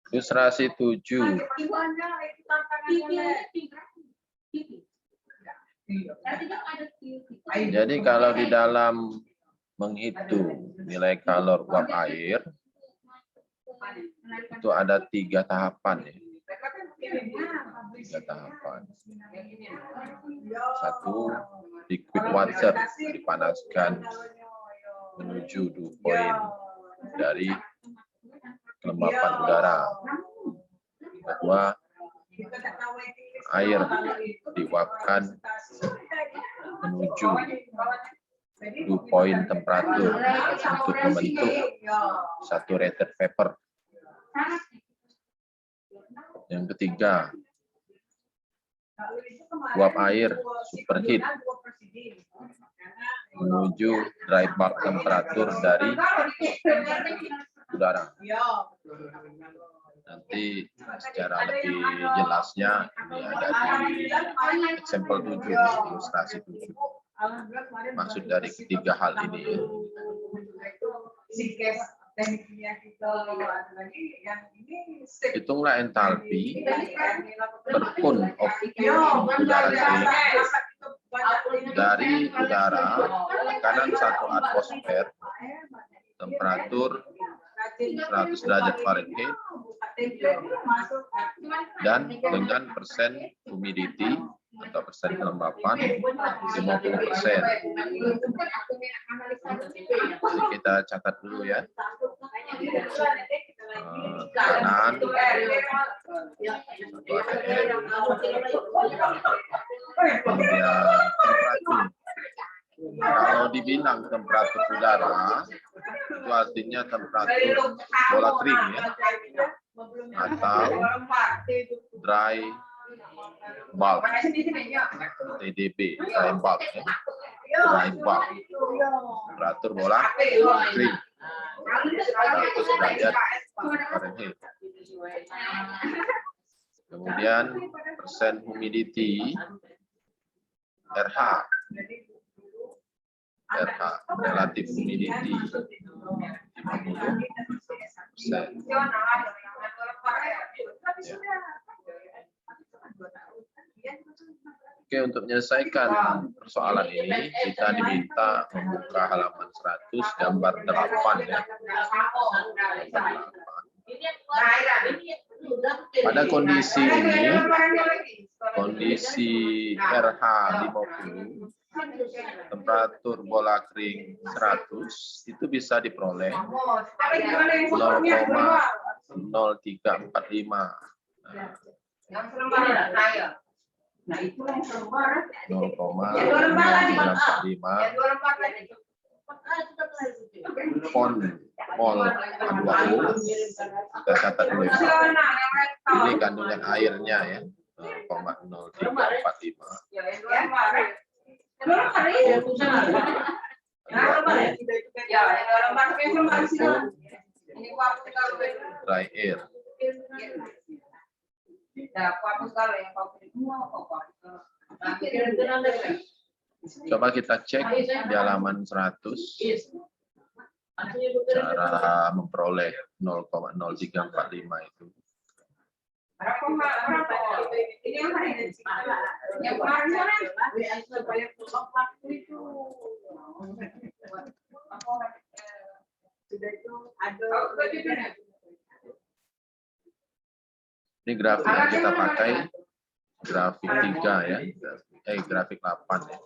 Ilustrasi 7. Jadi kalau di dalam menghitung nilai kalor uap air, itu ada 3 tahapan ya. 3 tahapan. 1, liquid water dipanaskan menuju dew point dari kelembapan udara. Kedua, air diuapkan menuju dew point temperatur untuk membentuk saturated vapor. Yang ketiga, uap air superheat menuju dry bulk temperatur dari udara. Nanti secara lebih jelasnya ini ada di example 7, ilustrasi 7. Maksud dari ketiga hal ini. Hitunglah entalpi per pound of udara kering dari udara tekanan 1 atmosfer, temperatur 100 derajat Fahrenheit, dan dengan persen humidity atau persen kelembapan 50%. Jadi kita catat dulu ya. Kanan 1 atm, kemudian temperatur. Kalau dibilang temperatur udara, itu artinya temperatur bola kering ya, atau dry bulk, TDB, dry bulk ya. Dry bulk, temperatur bola kering 100 derajat Fahrenheit. Kemudian persen humidity RH, relative humidity 50%. Oke, untuk menyelesaikan persoalan ini, kita diminta membuka halaman 100, gambar 8 ya. Pada kondisi ini, kondisi RH 50, temperatur bola kering 100, itu bisa diperoleh 0,0345. Nah, itu yang keluar 0,0345 font mol H2O. Kita catat dulu ya. Ini kandungan airnya ya, 0,0345. Dry air. Coba kita cek di halaman 100 cara memperoleh 0,0345 itu. Ini grafik yang kita pakai, grafik 3 ya, grafik 8 ya.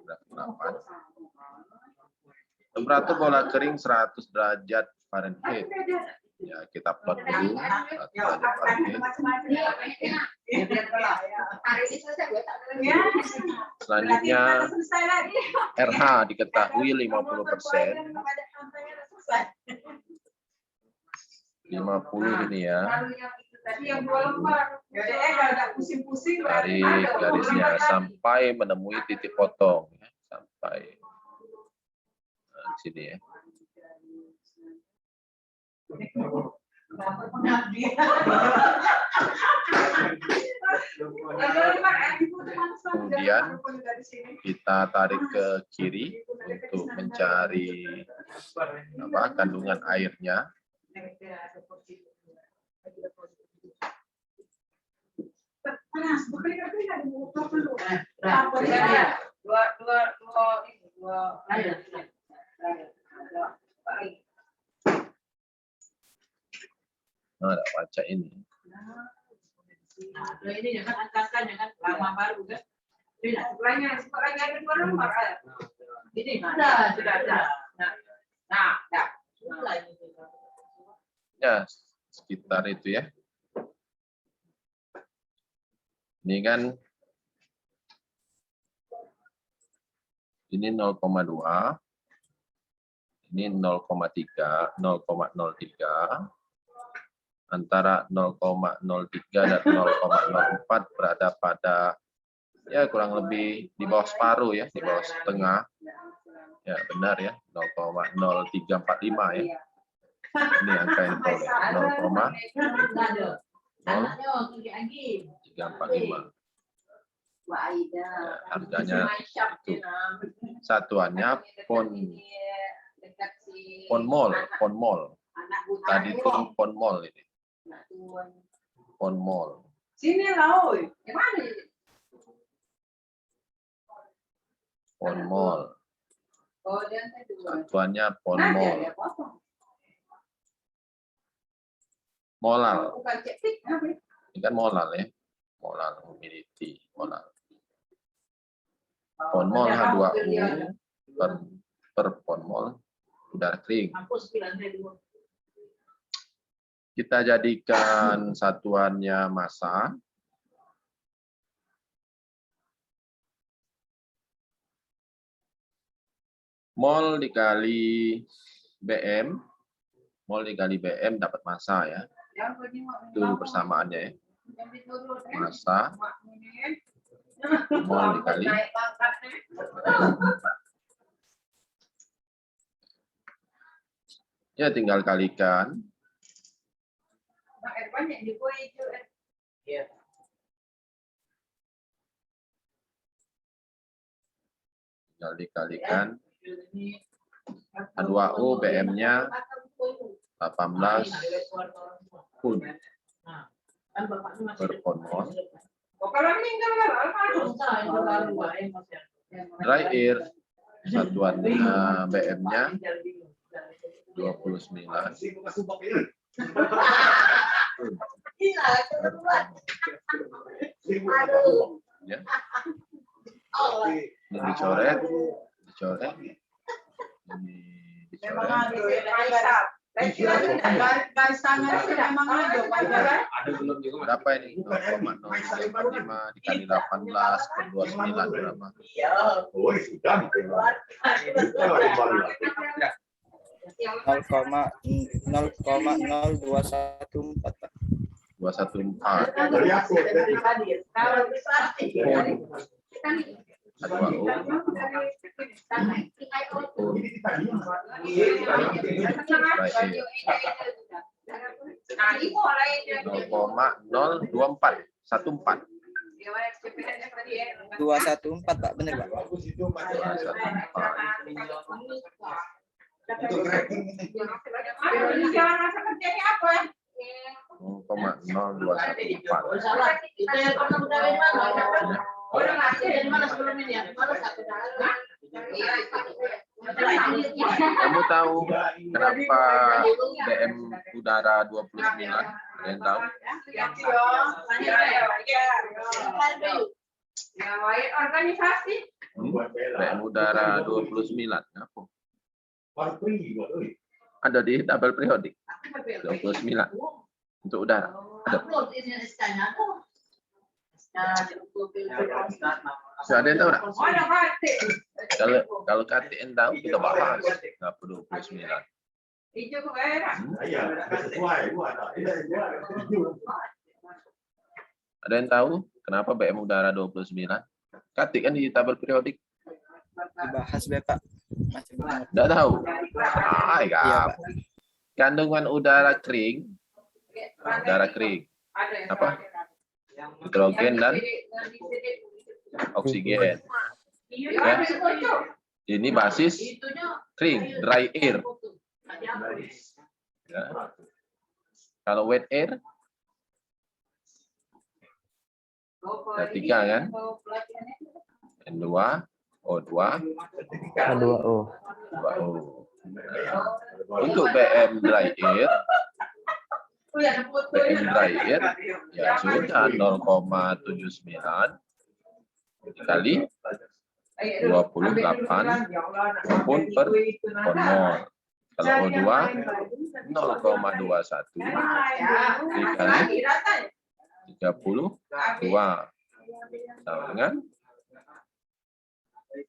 Grafik 8. Temperatur bola kering 100 derajat Fahrenheit. Ya, kita plot dulu 100 derajat Fahrenheit. Selanjutnya RH diketahui 50%. 50 ini ya. Tarik garisnya sampai menemui titik potong ya, sampai di sini ya. Kemudian kita tarik ke kiri untuk mencari kandungan airnya. Nah, baca ini. Nah, ini jangan angkatkan, jangan lama baru kan? Tidak, sekolahnya ada 2 nomor. Ini sudah. Nah. Ya, sekitar itu ya. Ini kan ini 0,2, ini 0,3, 0,03. Antara 0,03 dan 0,04 berada pada ya kurang lebih di bawah separuh ya, di bawah setengah. Ya benar ya, 0,0345 ya. Ini angka yang diperoleh 0,0345. Ya, harganya itu. Satuannya pon mol. Tadi itu pon mol ini. Pon mol. Sini lah, oi. Yang mana ini? Pon mol. Oh, dia kedua. Satuannya pon mol. Molal. Bukan cetik, apa? Ini kan molal ya. Molal humidity, molal. Pon mol H2O per pon mol udara kering. Kita jadikan satuannya massa. Mol dikali BM. Mol dikali BM dapat massa ya. Itu persamaannya ya. Massa. Mol dikali. Ya tinggal kalikan. Tinggal dikalikan. H2O BM-nya 18 pun per pon mol. Dry air satuannya BM-nya 29. Ya. Ini dicoret. Ini dicoret. Berapa ini? 0,045 dikali 18 per 29 berapa? 0,0214. 214, Pak, benar Pak. 0,024. Kamu tahu kenapa BM udara 29? Ada yang tahu? Organisasi. BM udara 29. Apa? Ada di tabel periodik. 29 untuk udara. Ada. Ada yang tahu nggak? Kalau KTN tahu kita bahas. Nggak perlu 29. Ada yang tahu kenapa BM udara 29? Katik kan di tabel periodik. Dibahas Bapak. Masih belum. Nggak tahu. Iya, Pak. Kandungan udara kering. Udara kering. Apa? hidrogen dan oksigen. Ya. Ini basis kering, dry air. Ya. Kalau wet air, ada 3 kan? N2, O2, H2O. 2O. Untuk BM dry air, ya sudah 0,79 dikali 28 maupun per mol. Kalau O2 0,21 dikali 32 sama dengan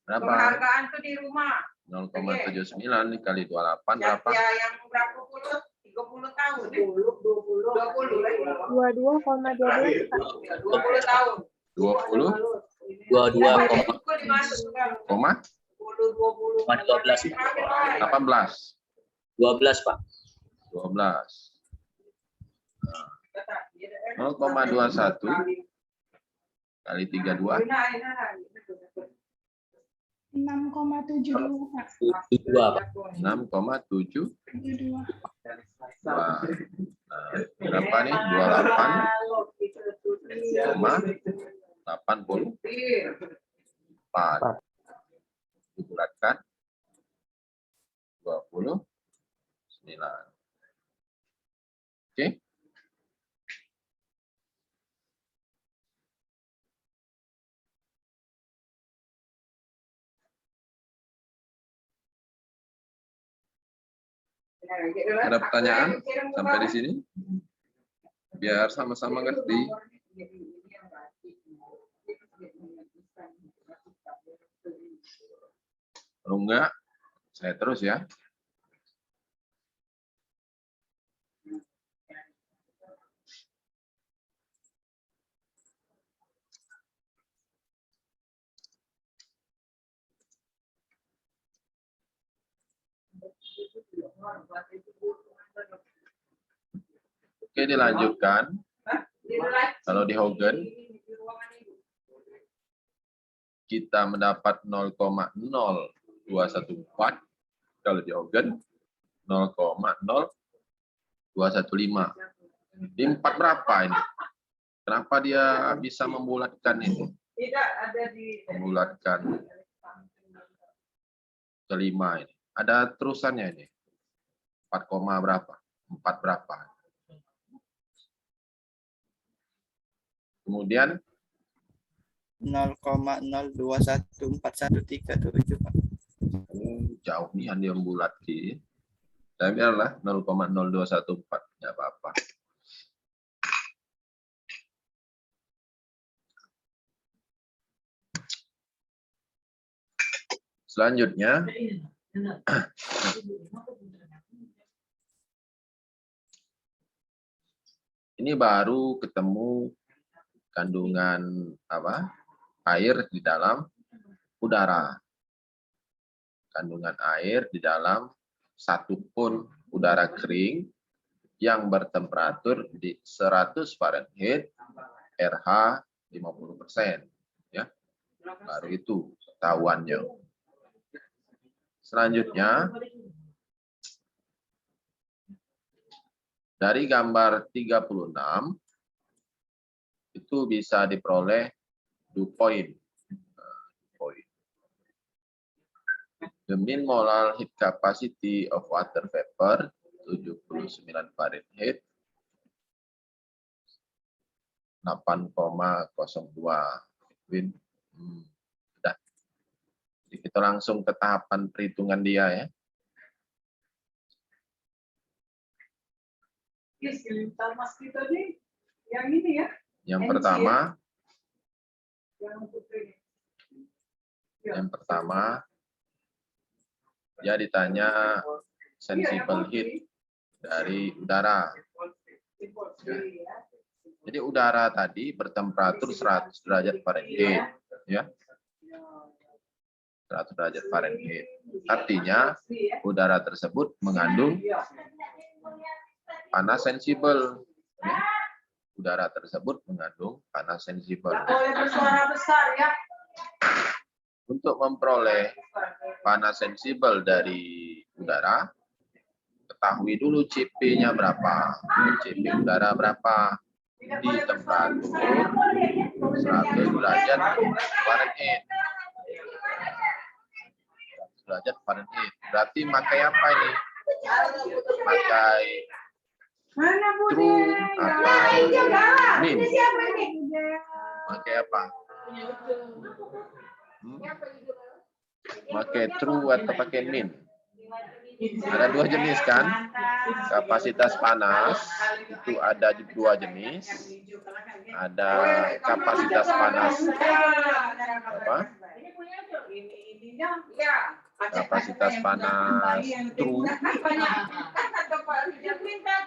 berapa? Penghargaan tuh di rumah. 0,79 dikali 28 berapa? Ya, yang berapa puluh? 30 tahun. 20 lagi. 22,12 Pak. 20 tahun. 20, 22,12 koma 18 18, 12 Pak. 12. 0,21 kali 32 6,72 Pak. 2 Pak. 6,7. 72. Nah, berapa nih? 28,84 dibulatkan 29. Oke. Ada pertanyaan sampai di sini? Biar sama-sama ngerti. Kalau enggak, saya terus ya. Oke, dilanjutkan. Kalau di Hogan, kita mendapat 0,0214. Kalau di Hogan, 0,0215. Di 4 berapa ini? Kenapa dia bisa membulatkan ini? Tidak ada di Membulatkan kelima ini. Ada terusannya ini. 4, berapa? 4 berapa? Kemudian 0,021413 Pak. jauh nih Andi yang bulat ki. Saya biarlah 0,0214, nggak apa-apa. Selanjutnya ini baru ketemu kandungan apa? Air di dalam udara. Kandungan air di dalam satu pun udara kering yang bertemperatur di 100 Fahrenheit, RH 50%. Ya, baru itu ketahuannya. Selanjutnya, dari gambar 36, itu bisa diperoleh dew point. The mean molar heat capacity of water vapor 79 Fahrenheit 8,02 Kelvin. Sudah. Jadi kita langsung ke tahapan perhitungan dia ya. Mas kita nih yang ini ya. Yang NG pertama, Yang dia ditanya sensible heat dari udara. Jadi udara tadi bertemperatur 100 derajat Fahrenheit, ya. 100 derajat Fahrenheit. Artinya udara tersebut mengandung panas sensibel. Ya. udara tersebut mengandung panas sensibel. Nggak boleh bersuara besar ya. Untuk memperoleh panas sensibel dari udara, ketahui dulu CP-nya berapa. CP udara berapa? Di temperatur 100 derajat Fahrenheit. 100 derajat Fahrenheit. Berarti pakai apa ini? Pakai Mana Bude? true atau min? Ini siapa ini? Pakai apa? Pakai true atau pakai min? Ada dua jenis kan? Kapasitas panas itu ada dua jenis. Ada kapasitas panas apa? Kapasitas panas true.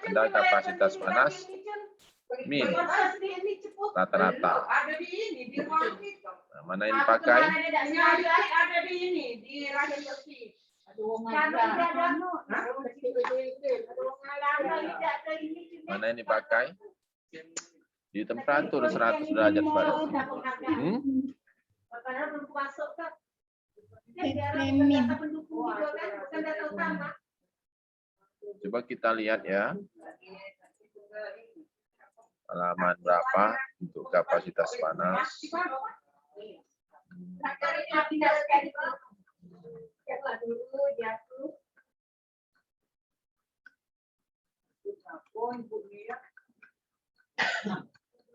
Ada kapasitas panas min rata-rata. Nah, mana yang dipakai? Ada di ini di rahim bersih. Mana yang dipakai? Di temperatur 100 derajat Fahrenheit. Coba kita lihat ya. Halaman berapa untuk kapasitas panas?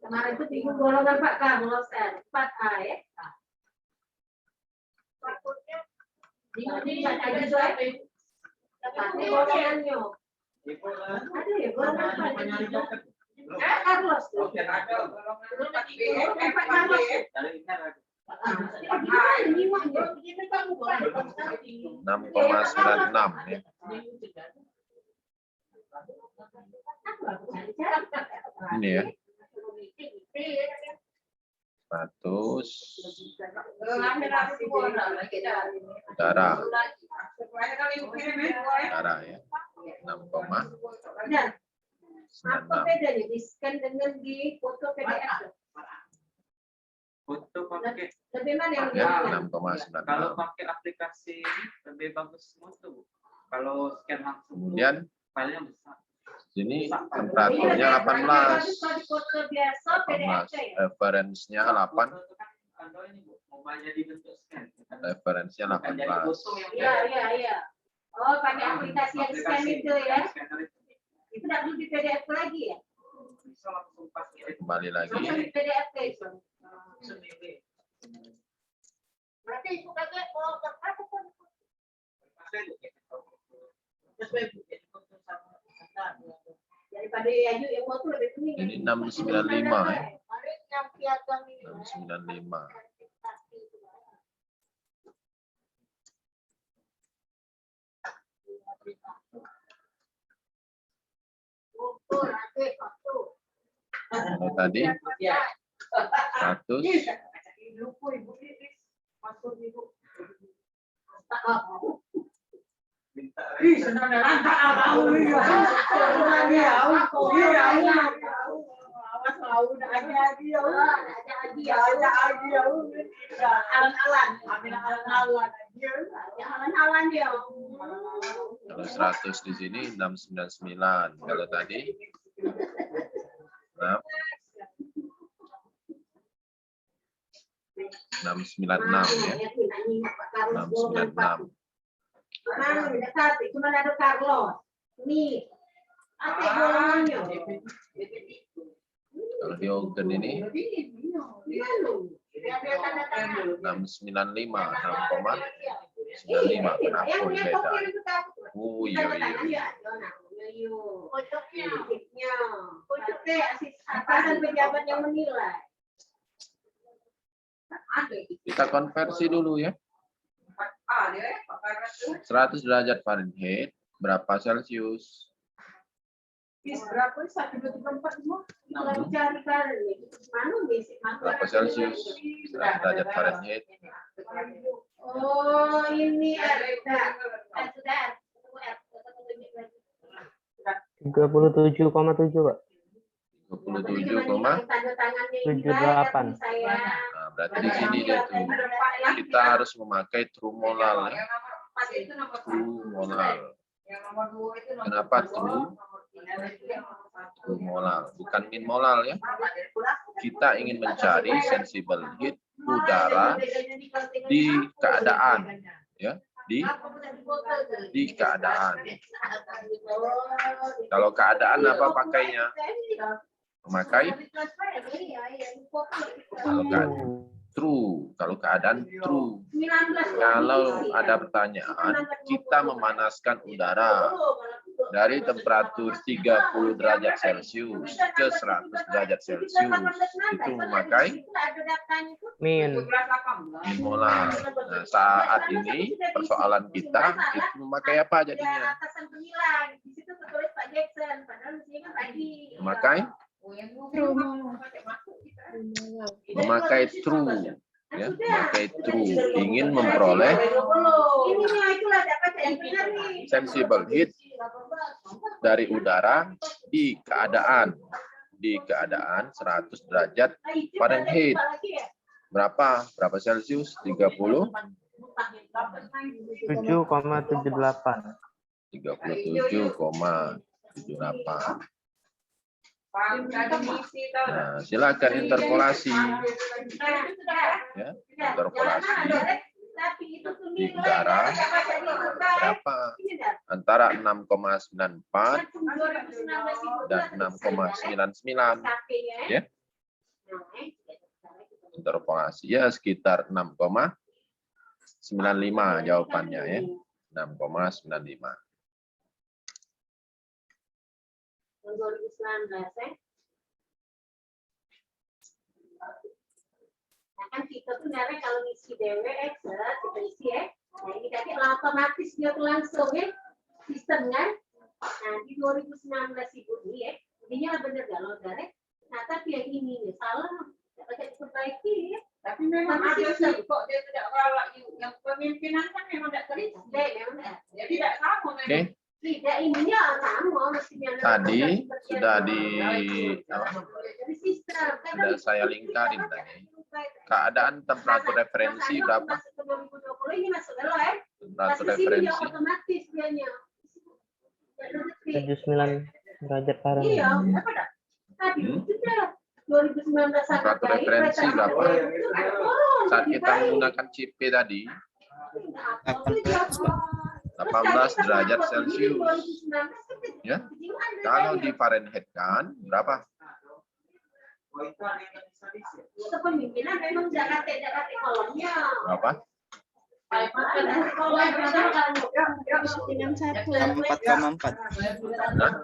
Kemarin itu 3 golongan Pak Carlos 4A ya. Ini ada juga. Tapi golongannya. Ada ya golongan apa? Carlos. Pak Carlos. 6,96 ya. Ini ya. 100 udara. Udara ya. 6,96. Apa bedanya di scan dengan di foto PDF? Foto pakai Lebih mana yang Ya, lebih? 6,96. kalau pakai aplikasi ini lebih bagus foto, Bu. Kalau scan langsung Kemudian filenya besar. sini temperaturnya 18. Di foto biasa PDF 18. ya. Referensinya 8. Foto itu kan Ando ini, Bu, mau jadi bentuk scan. Referensinya Bukan jadi 18. foto yang Iya. Oh, pakai aplikasi yang scan itu ya. Scanner itu Itu tidak perlu di PDF lagi ya? bisa langsung pas ngirim. Kembali lagi. Langsung di PDF itu. Langsung ngirim. Berarti itu kakek mau apa pun. Pakai, Bu, ya. Daripada Ayu yang mau tuh lebih penting. Ini 695 ya. Ada yang piagam ini. 695. Kalau tadi 100. Kalau 100 di sini 699. Kalau tadi 696 ya. 696. Cuma ada Carlos. Nih. Apa golongannya? Kalau di organ ini 695, 6,95. Kenapa beda? Oh iya. Atasan pejabat yang menilai. Kita konversi dulu ya. 100 derajat Fahrenheit berapa Celcius? Berapa? 1, 2, 3, 4 semua. Kalau cari kali. Mana basic? Berapa Celcius? 100 derajat Fahrenheit. Oh, ini sudah. 37,7 Pak. 78. Nah, berarti di sini dia tuh kita harus memakai true molar ya. True molar. Kenapa true? True molar, bukan min molar ya. Kita ingin mencari sensible heat udara di keadaan ya, di keadaan. Kalau keadaan apa pakainya? Memakai kalau keadaan true, kalau keadaan true. Kalau ada pertanyaan, kita memanaskan udara dari temperatur 30 derajat Celcius ke 100 derajat Celcius, itu memakai Min. min molar. Nah, saat ini persoalan kita itu memakai apa jadinya? Memakai memakai true ya, memakai true, ingin memperoleh sensible heat dari udara di keadaan 100 derajat Fahrenheit. Berapa Celcius? 37,78. 37,78. Nah, silakan interpolasi ya, interpolasi di udara berapa antara 6,94 dan 6,99 ya, interpolasi ya sekitar 6,95 jawabannya ya, 6,95. 2019 ya. Nah, kan kita tuh nyari kalau ngisi DWX kita isi ya. Nah ini tadi otomatis dia tuh langsung ya sistem kan. Nah di 2019 ibu ini ya, ininya bener gak lo dari? Nah tapi yang ini nih salah, dapat diperbaiki ya. Tapi memang ada sih kok dia tidak kalah yang pemimpinan kan memang tidak terlihat. Memang Ya tidak sama memang. Oke. tidak ininya sama mestinya. Tadi sudah sistem. sudah saya lingkarin tadi. Keadaan temperatur referensi berapa? Temperatur referensi 79 derajat Fahrenheit. Iya, apa dah? Tadi sudah 2019 temperatur referensi berapa? Saat kita menggunakan CP tadi 18 derajat Celcius. Ya. Kalau di Fahrenheit kan berapa? Kepemimpinan memang Jakarta kolomnya. Berapa? 64,4. Nah,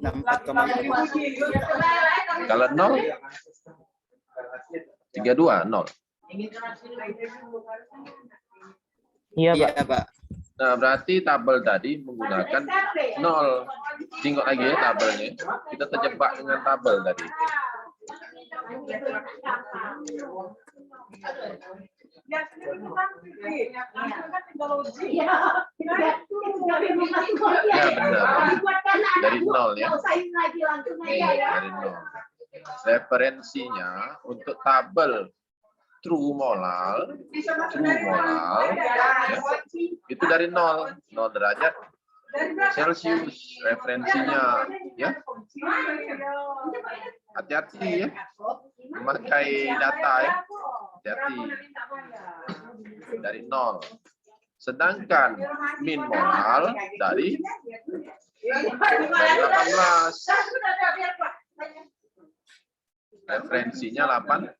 64,4. kalau 0 32 0. Iya, Pak. Iya, Pak. Nah, berarti tabel tadi menggunakan 0. Tengok lagi ya tabelnya. Kita terjebak dengan tabel tadi. Ya benar. Dari 0 ya. Dari 0. Referensinya untuk tabel true molar ya, itu dari 0 derajat Celcius referensinya ya. Hati-hati ya memakai data ya, hati-hati dari 0. Sedangkan min molar dari 18. Referensinya 18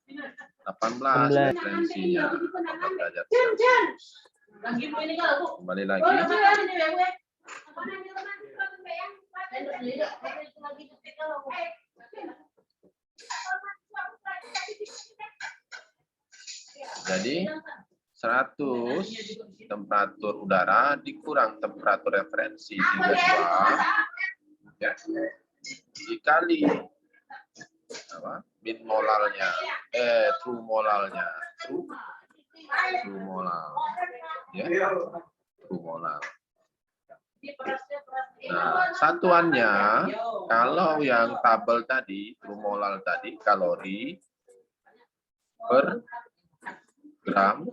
referensinya 18 derajat Celcius. Kembali lagi. Jadi 100 temperatur udara dikurang temperatur referensi 32 ya, dikali apa? Min molalnya, true molalnya, true molal, ya, true molal. Nah, Satuannya, kalau yang tabel tadi, trumolal tadi, kalori per gram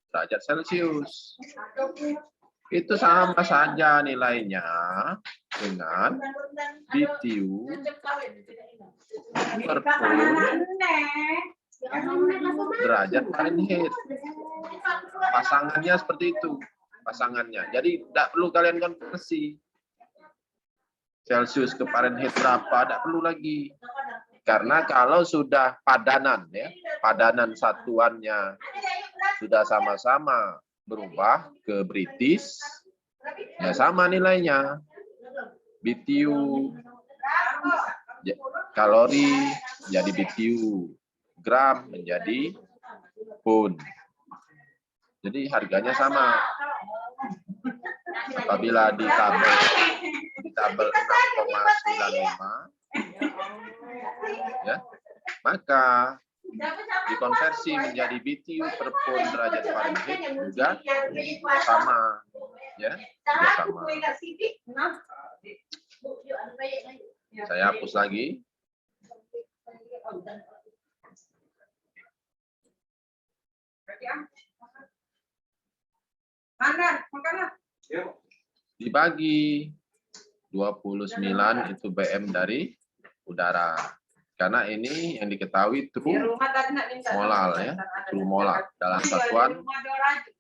derajat Celcius. Itu sama saja nilainya dengan BTU per pun derajat Fahrenheit. Pasangannya seperti itu. Pasangannya. Jadi tidak perlu kalian konversi. Celcius ke Fahrenheit berapa, tidak perlu lagi. Karena kalau sudah padanan, ya, padanan satuannya sudah sama-sama berubah ke British, ya sama nilainya. BTU kalori jadi BTU, gram menjadi pound. Jadi harganya sama. Apabila di tabel 6,95 ya, maka dikonversi menjadi BTU per pound derajat Fahrenheit juga sama, ya, juga sama. Saya hapus lagi. Dibagi 29 itu BM dari udara. Karena ini yang diketahui true molal, ya, true molal dalam satuan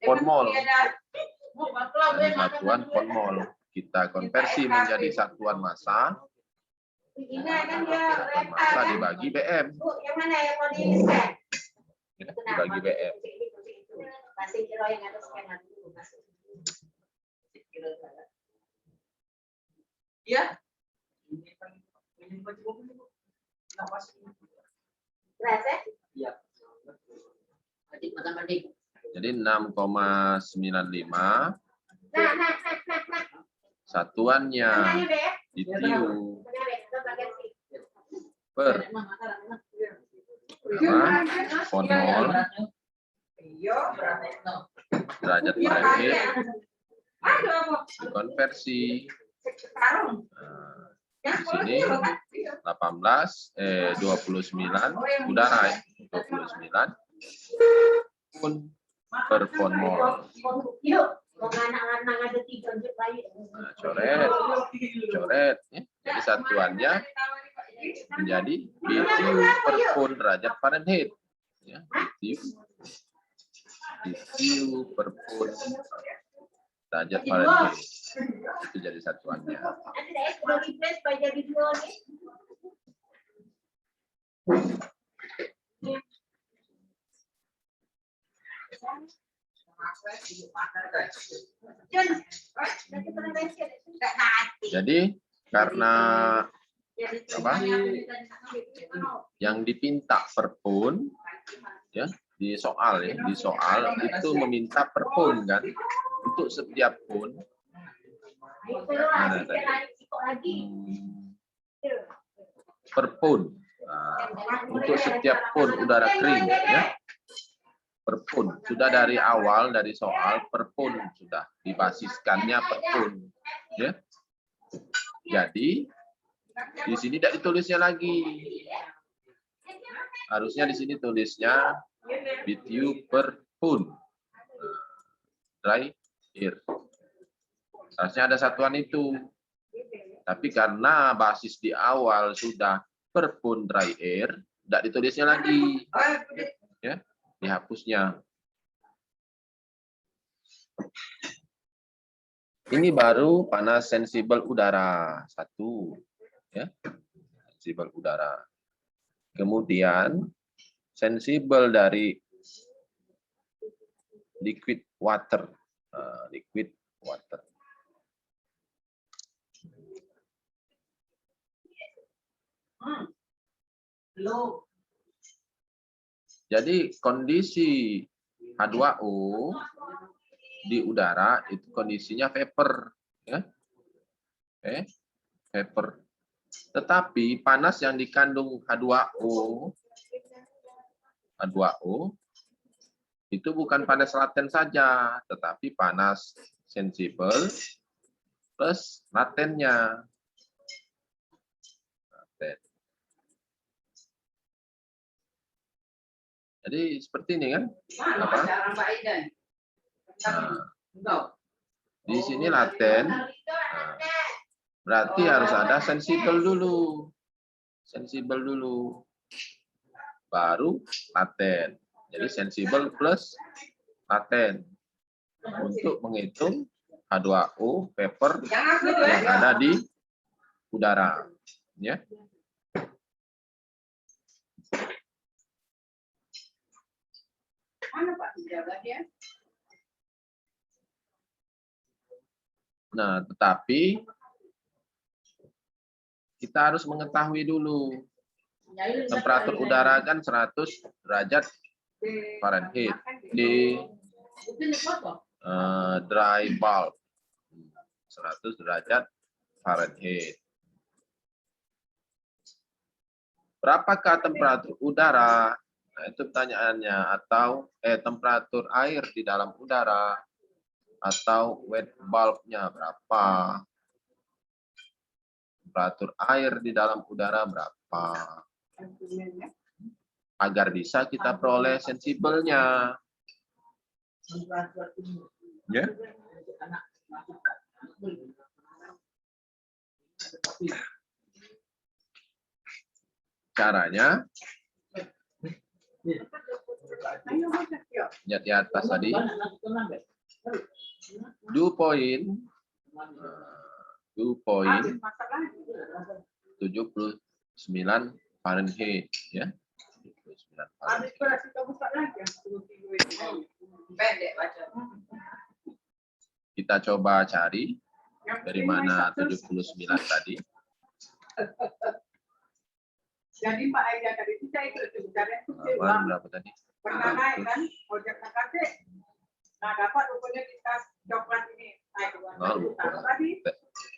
pound mol. Dalam satuan pound mol. Kita konversi menjadi satuan massa. Satuan massa dibagi BM. Ya, dibagi BM. Ya. Jadi 6,95 satuannya BTU per pound mol derajat Fahrenheit dikonversi. Di sini 29 udara, ya, 29 pun per pound mol. Nah, coret, ya. Jadi satuannya menjadi BTU per pound derajat Fahrenheit, ya, BTU per pound derajat Fahrenheit. Itu jadi satuannya. Jadi karena apa? Yang dipinta per pound, ya, di soal, ya, di soal itu meminta per pound, kan, untuk setiap pound. Mana tadi? Per pound. Nah, untuk setiap pound udara kering, ya, per pound. Sudah dari awal dari soal per pound sudah dibasiskannya per pound, ya. Jadi di sini tidak ditulisnya lagi. Harusnya di sini tulisnya BTU per pound dry air. Harusnya ada satuan itu. Tapi karena basis di awal sudah per pound dry air, tidak ditulisnya lagi. Ya, dihapusnya. Ini baru panas sensibel udara 1, ya, sensibel udara. Kemudian sensibel dari liquid water, liquid water. Jadi kondisi H2O di udara itu kondisinya vapor, ya, vapor. Tetapi panas yang dikandung H2O itu bukan panas laten saja, tetapi panas sensibel plus latennya. Laten. Jadi seperti ini kan? Mana Apa? cara Mbak Ida? Nah, Enggak. di sini laten. Nah, berarti harus ada sensibel dulu. Sensibel dulu. Baru laten. Jadi sensibel plus laten. Untuk menghitung H2O vapor yang ada di udara. Ya. Mana Pak dijaga dia? Nah, tetapi kita harus mengetahui dulu temperatur udara kan 100 derajat Fahrenheit di dry bulb 100 derajat Fahrenheit. Berapakah temperatur udara? Nah, itu pertanyaannya. Atau temperatur air di dalam udara atau wet bulbnya berapa? Temperatur air di dalam udara berapa? Agar bisa kita peroleh sensibelnya. Ya. Caranya lihat di atas tadi. Dew point 79 Fahrenheit ya. 79 Fahrenheit. Pendek baca. Kita coba cari dari mana 79 tadi. Jadi Mbak Aida tadi kita ikut sebenarnya itu Halaman berapa tadi? pernah naik kan ojek nakate. Nah dapat rupanya di tas coklat ini. Tadi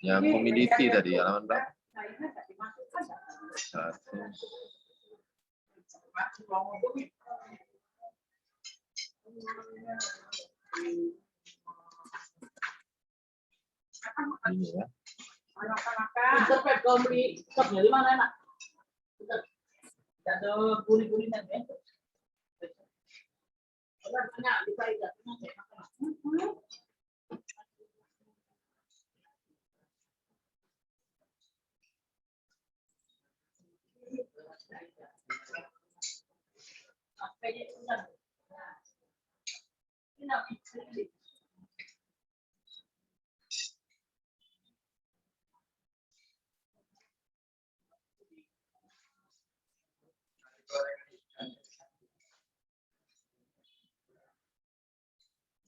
Yang humidity tadi halaman berapa? nah ini tak dimasukkan. 100. Masuk mau ngomongin. Ini ya. Anak-anak Sampai kau beli stop dari mana nak? Tidak ada gurih-gurihnya kan? Orang banyak bisa tidak makan.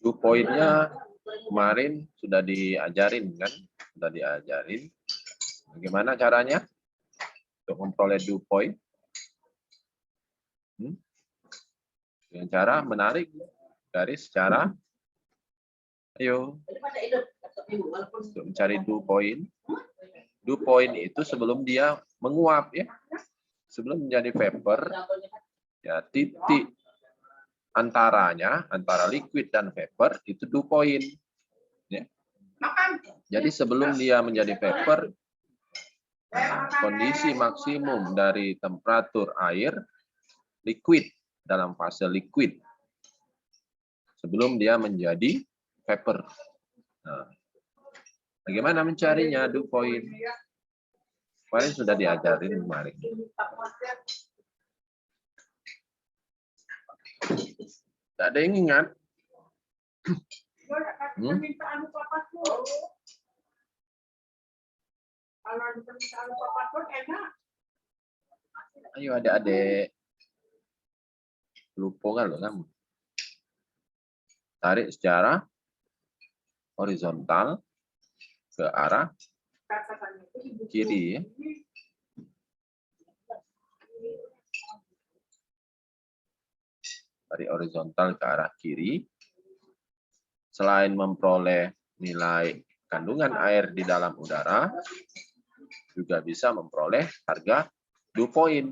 Dew point-nya kemarin sudah diajarin kan? Sudah diajarin. Bagaimana caranya untuk memperoleh dew point? Dengan cara menarik garis secara, ayo, untuk mencari dew point. Dew point itu sebelum dia menguap ya, sebelum menjadi vapor, ya titik antaranya, antara liquid dan vapor itu dew point. Ya. Jadi sebelum dia menjadi vapor, kondisi maksimum dari temperatur air liquid dalam fase liquid sebelum dia menjadi vapor. Nah, bagaimana mencarinya dew point? Kemarin sudah diajarin kemarin. Tidak ada yang ingat? Ayo adik-adik. Lupa loh kamu. Tarik secara horizontal ke arah kiri ya. Tarik horizontal ke arah kiri. Selain memperoleh nilai kandungan air di dalam udara, juga bisa memperoleh harga dew point.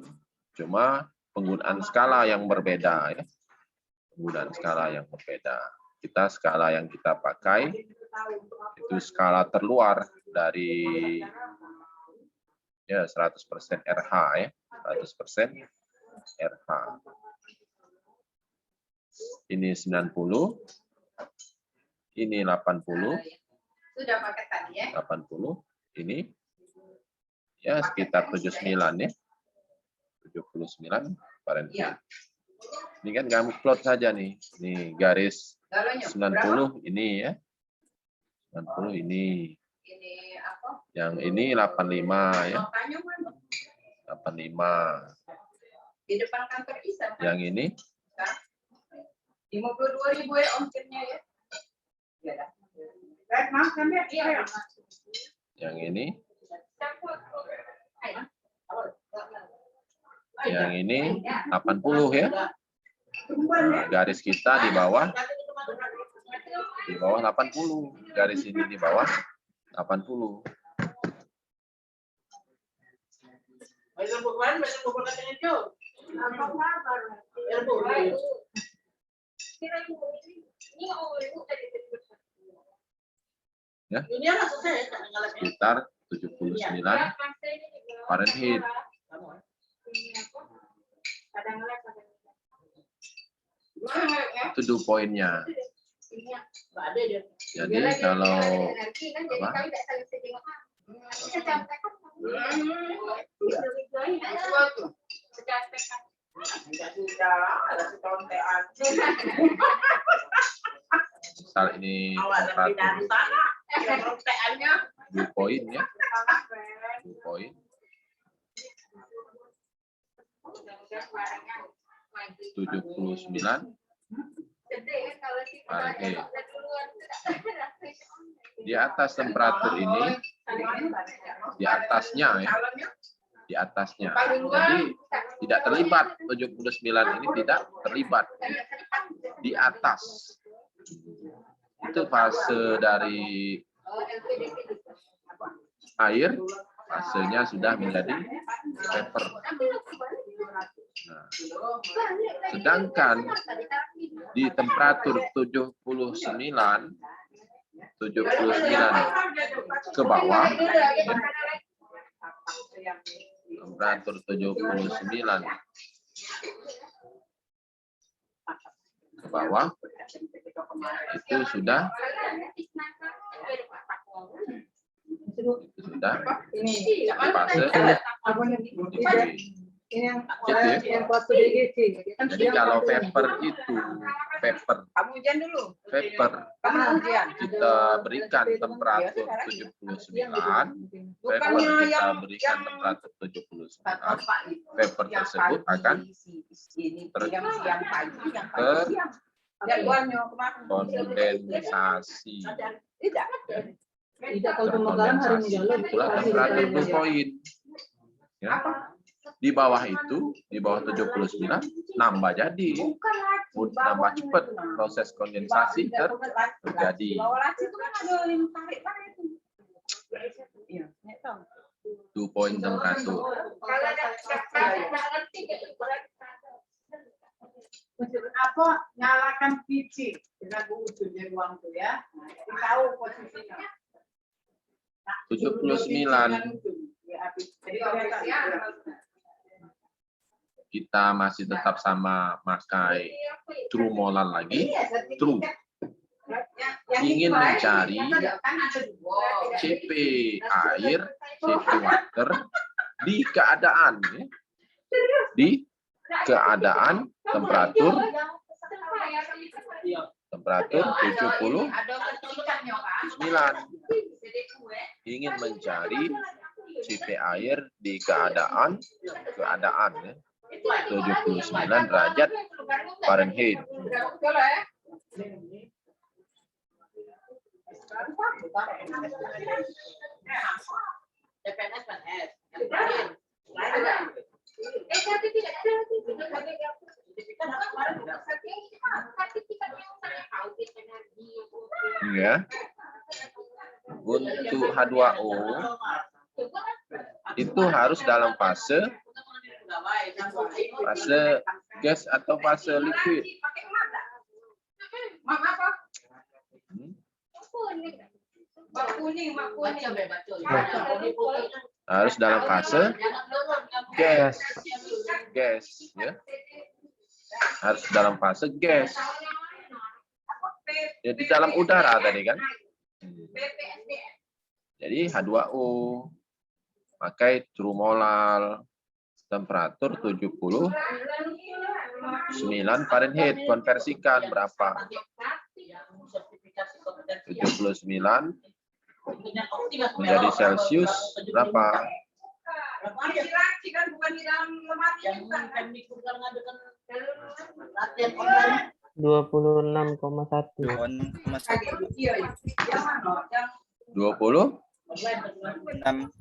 Cuma penggunaan skala yang berbeda ya. Penggunaan skala yang berbeda. Skala yang kita pakai Itu skala terluar dari ya 100% RH ya, 100% RH. Ini 90, ini 80, Sudah pakai tadi ya. 80, ini ya sekitar 79 ya. 79 Fahrenheit. Ini kan kamu plot saja nih. Nih garis Galonnya 90 ini ya. 90 ini. ini apa? Yang ini 85 ya. Makanya mana? 85. Di depan kantor Isa. Yang ini 52.000 ya ongkirnya ya. Iya dah. Baik, makan ya. Iya. yang ini, Ayo. yang ini 80 ya. Nah, garis kita di bawah 80. Garis ini di bawah 80. Ya. Sekitar 79 Fahrenheit. Itu dew point-nya. Jadi kalau apa? Misal ini temperatur dew point ya, dew point 79 Fahrenheit. Di atas temperatur ini, di atasnya ya, di atasnya. Jadi tidak terlibat 79 ini tidak terlibat di atas. Itu fase dari air, fasenya sudah menjadi vapor. Nah, sedangkan di temperatur 79 ke bawah, temperatur 79 ke bawah itu sudah di fase jadi kalau vapor itu vapor kita berikan temperatur 79, vapor kita berikan temperatur 79, vapor tersebut akan terkondensasi. Tidak, kalau pemekaran hari Minggu Itulah temperatur dew point. Ya. Di bawah itu, di bawah 79 nambah jadi, nambah cepat proses kondensasi terjadi. Dew point temperatur. Apa nyalakan PC dengan ujungnya ruang tuh ya. Jadi tahu posisinya. 79. Kita masih tetap sama pakai true molar lagi. True. Ingin mencari CP air, CP water di keadaan ya, di keadaan temperatur 79. Ingin mencari CP air di keadaan ya, 79 derajat Fahrenheit. Ya. Untuk H2O itu harus dalam fase gas atau fase liquid. Mak kuning. Harus dalam fase gas. Gas, ya. Harus dalam fase gas. Jadi dalam udara tadi kan. Jadi H2O. Pakai true molar. Temperatur 79 Fahrenheit. Konversikan berapa? 79 menjadi Celsius berapa? Laki-laki kan bukan di dalam lemari juga kan. 26,1. 20 6,1.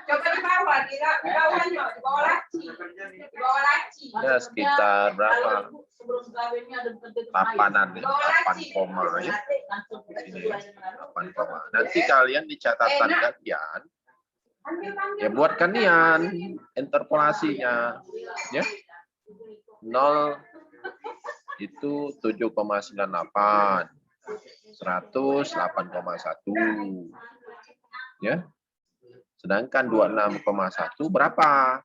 Coba di bawah, di bawahnya, di bawah laci. Di bawah laci. ya sekitar berapa? Sebelum kawinnya ada bekerja 8-an, 8 koma ya. Ini 8 koma. Nanti kalian di catatan kalian ya buatkan nian interpolasinya ya. 0 itu 7,98. 100 8,1 ya. Sedangkan 26,1 berapa?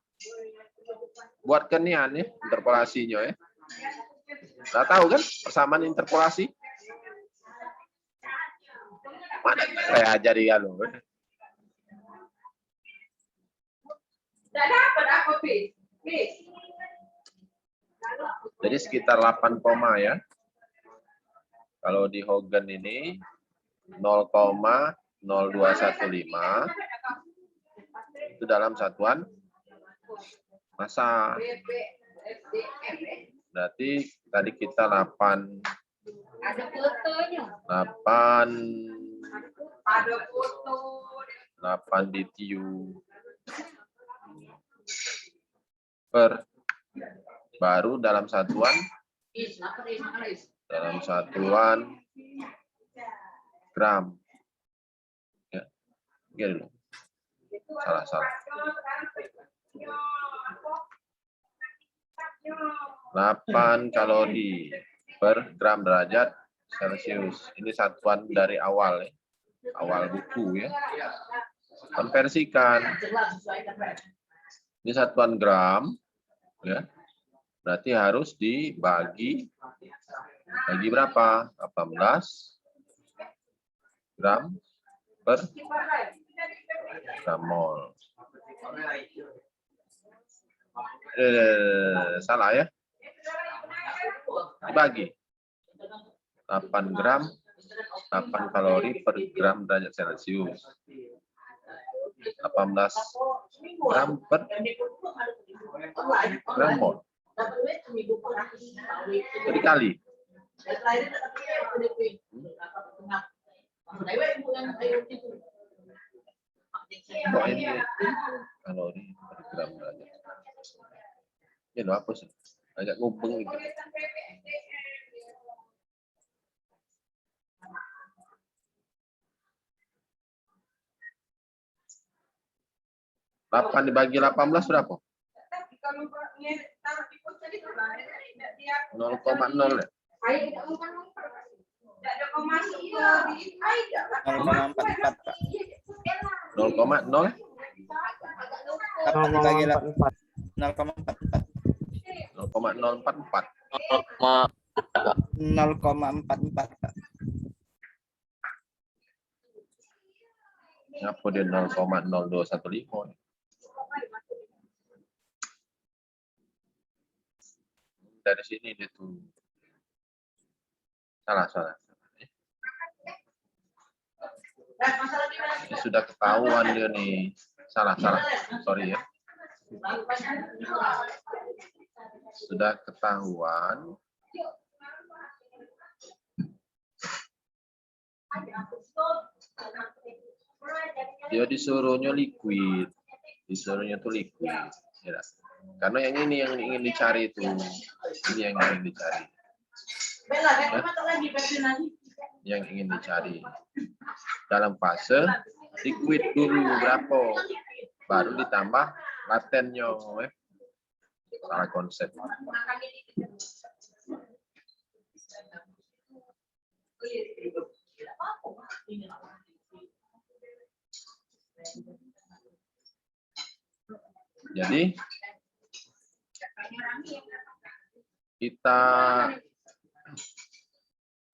Buatkan nian ya interpolasinya ya. Nggak tahu kan persamaan interpolasi? Mana saya ajari ya lo. Tidak dapat aku, bis. Jadi sekitar 8 koma ya. Kalau di Hogan ini 0,0215 itu dalam satuan massa. Berarti tadi kita 8 Ada fotonya. 8 Ada foto. 8 BTU per baru dalam satuan gram ya. Gini loh. Salah 8 kalori per gram derajat Celcius. Ini satuan dari awal ya. Awal buku ya. Konversikan. Ini satuan gram ya. Berarti harus dibagi berapa? 18 gram per gram mol. Salah ya. Dibagi 8 gram 8 kalori per gram derajat Celcius. 18 gram per gram mol. Jadi kali. Kok ini kalori per gram derajat. Ya lo apa sih? Agak ngubeng gitu. 8 dibagi 18 berapa? 0,0 ya? 0,44 Pak. 0,0 Dibagi 0,44. 0,44. 0,044. 0,44 Pak. Ngapa dia 0,0215? Dari sini dia tuh. Salah. Ini sudah ketahuan dia nih. Salah. Sorry ya. Sudah ketahuan. Dia disuruhnya liquid. Disuruhnya tuh liquid. Ya. Karena yang ini yang ingin dicari itu. Ini yang ingin dicari. Yang ingin dicari. Dalam fase liquid dulu berapa? Baru ditambah latennya. Salah konsep. Jadi kita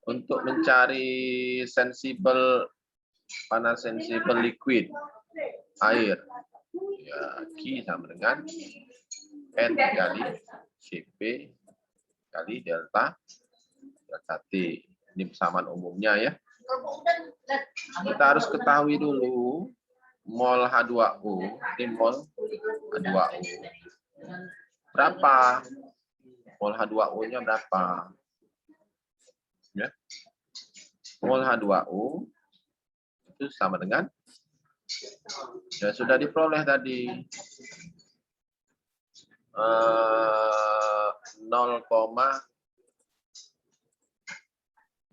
untuk mencari sensible panas sensible liquid air, ya Q sama dengan N kali Cp kali delta T. Ini persamaan umumnya ya. Kita harus ketahui dulu mol H2O, ini mol H2O. Berapa? Mol H2O-nya berapa? Ya. Mol H2O itu sama dengan ya sudah diperoleh tadi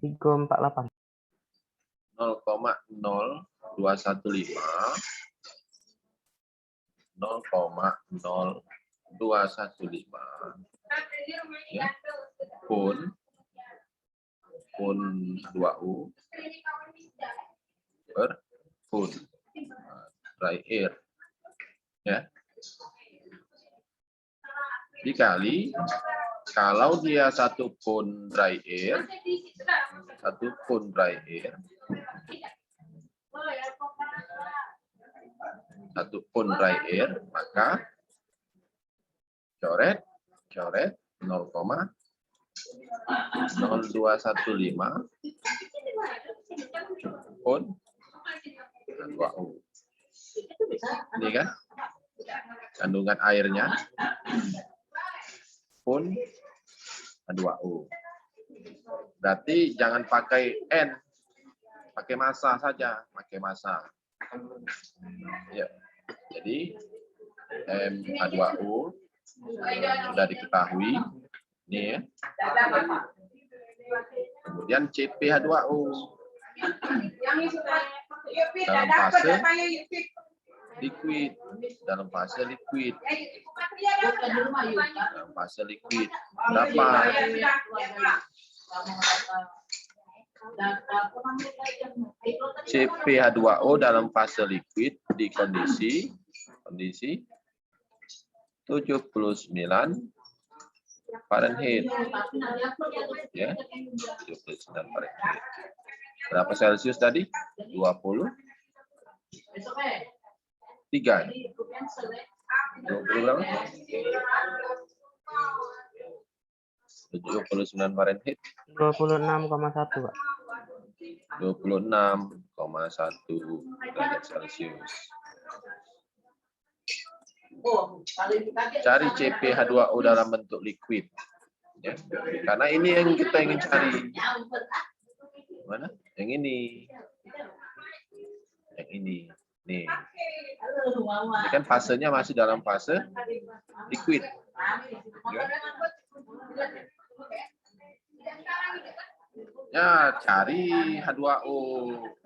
348. 0,0215 ya, pun 2U per pun dry air ya, dikali kalau dia 1 pun dry air, 1 pun dry air, 1 pun dry air, maka coret 0,0215 pun 2U. Ini kan kandungan airnya pun 2U. Berarti jangan pakai N, pakai massa saja, pakai massa. Ya. Jadi M2U sudah diketahui, ini ya. Kemudian CpH2O dalam fase liquid, dalam fase liquid berapa? CpH2O dalam fase liquid di kondisi 79 Fahrenheit ya, 79 Fahrenheit. Berapa Celsius tadi? 23. 20 berapa? 79 Fahrenheit. 26,1, Pak. 26,1 derajat Celcius. Cari CpH2O dalam bentuk liquid. Ya. Karena ini yang kita ingin cari. Mana? Yang ini. Yang ini. Nih. Ini kan fasenya masih dalam fase liquid. Ya. Ya, cari H2O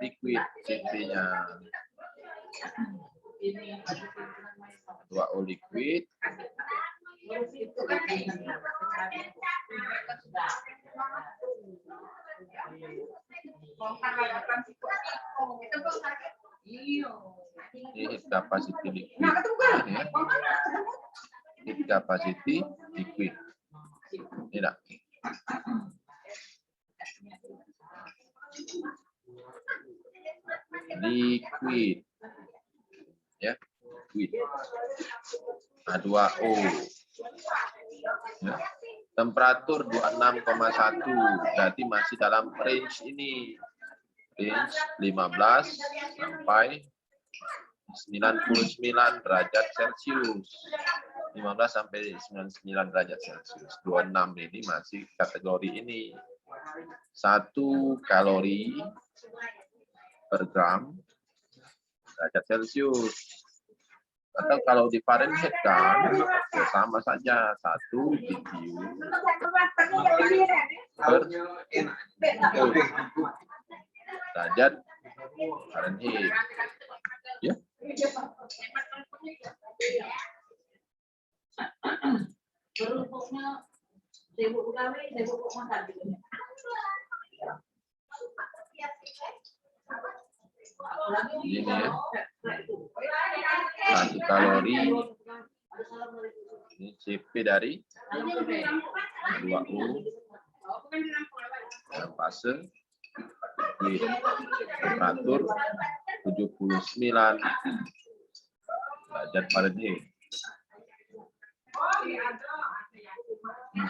liquid Cp-nya. H2O liquid. Ini capacity liquid. Ya. Heat capacity liquid. Tidak. Liquid. Ya, liquid. H2O. Ya. Temperatur 26,1, berarti masih dalam range ini. Range 15 sampai 99 derajat Celcius. 15 sampai 99 derajat Celcius. 26 ini masih kategori ini. 1 kalori per gram derajat Celcius. Atau kalau di Fahrenheit kan ya sama saja 1 BTU per derajat Fahrenheit. Ya. Ini ya. 1 kalori. Ini CP dari 2U. Fase. Temperatur 79 derajat Fahrenheit.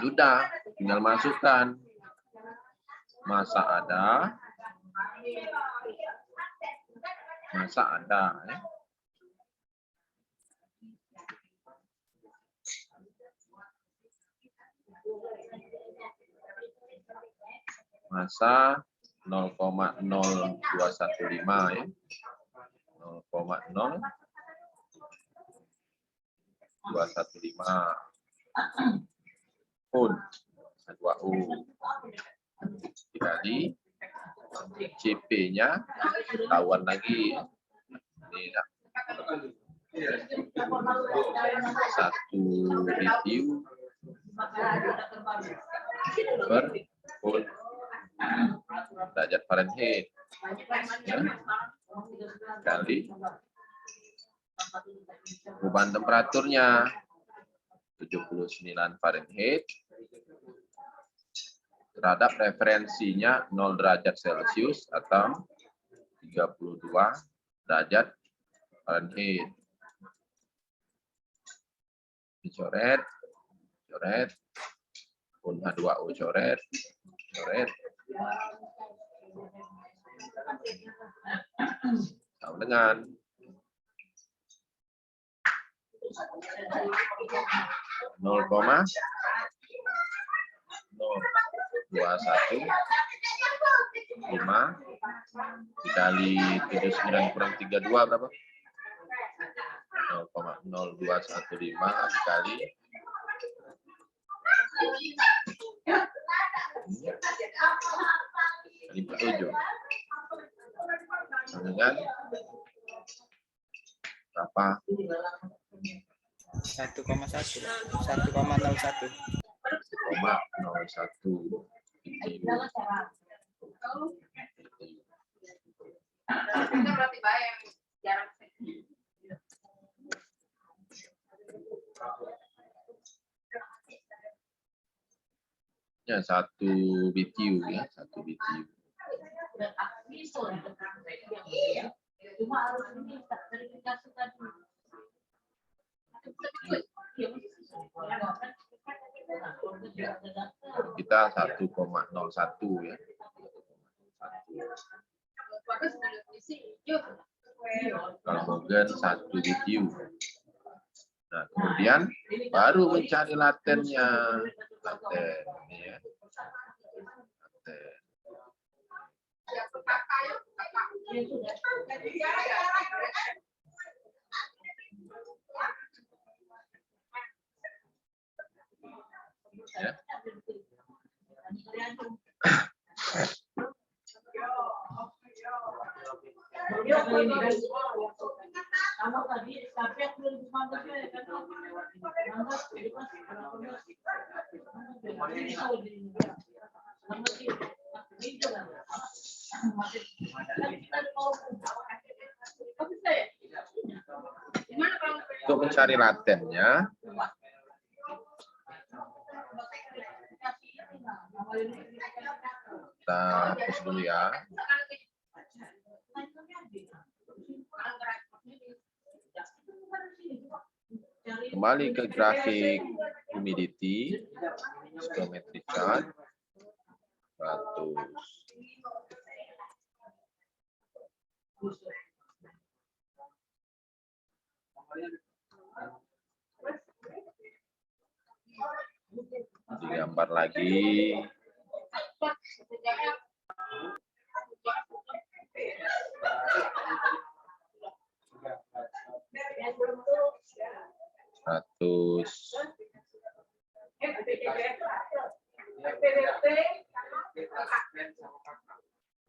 Sudah, tinggal masukkan. Masa ada. Ya. Masa 0,0215 ya. 0,0215 pun 2U dikali CP-nya ketahuan lagi. Ini ya. 1 BTU per pun derajat Fahrenheit ya. Kali perubahan temperaturnya 79 Fahrenheit terhadap referensinya 0 derajat Celcius atau 32 derajat Fahrenheit. Dicoret, coret, pun H2O coret, coret. Sama dengan 0,0215 dikali 79 kurang 32 berapa? 0,0215 dikali 47 dengan berapa? 1,1. 1,01. 1,01 Berarti bayang jarang. Ya 1 BTU ya, 1 BTU. Cuma harus ini verifikasi tadi. Kita 1,01 ya. Kalau Morgan 1 BTU. Nah, kemudian baru mencari latennya. Laten, ya. Laten. Ya. Untuk mencari latennya, kita hapus dulu ya. Kembali ke grafik humidity, stoichiometric chart, 100. Digambar lagi. Ratus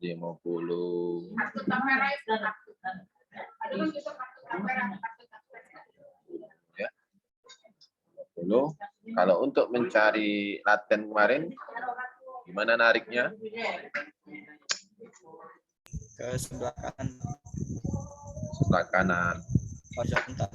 50 ya. 50. Kalau untuk mencari laten kemarin gimana nariknya? Ke sebelah kanan Sebelah kanan. horizontal.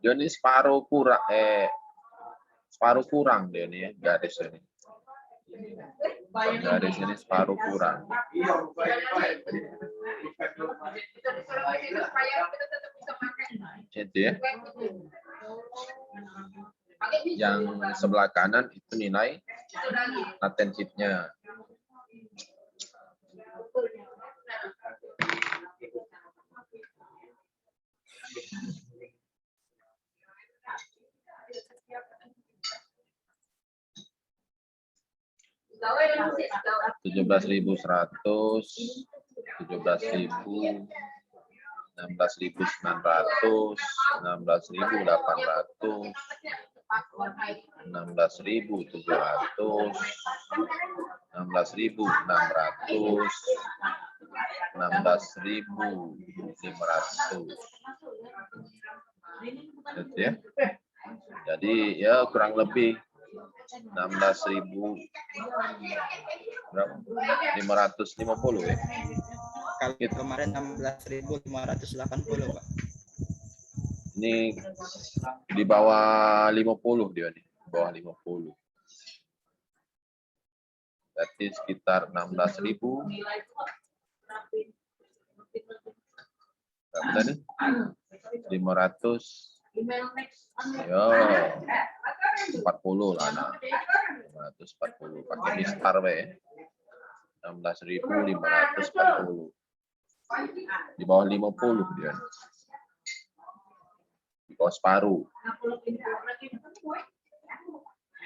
Dia ini separuh kurang dia ini ya, garis ini. Garis ini separuh kurang. Itu ya. Yang sebelah kanan itu nilai latent heat-nya. Tujuh belas ribu 16.900, 16.800, 16.700, 16.500, gitu ya. Jadi ya kurang lebih 16.550 ya. Kalau kemarin 16.580 Pak. Ini di bawah 50 dia nih, di bawah 50. Berarti sekitar 16.000. Berapa tadi? 500. Yo, 40 lah, nah. 540 pakai mistar ya. 16.540. Di bawah 50 dia. Di bawah separuh.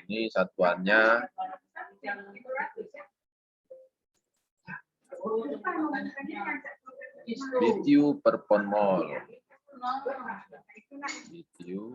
Ini satuannya BTU per pound mol. BTU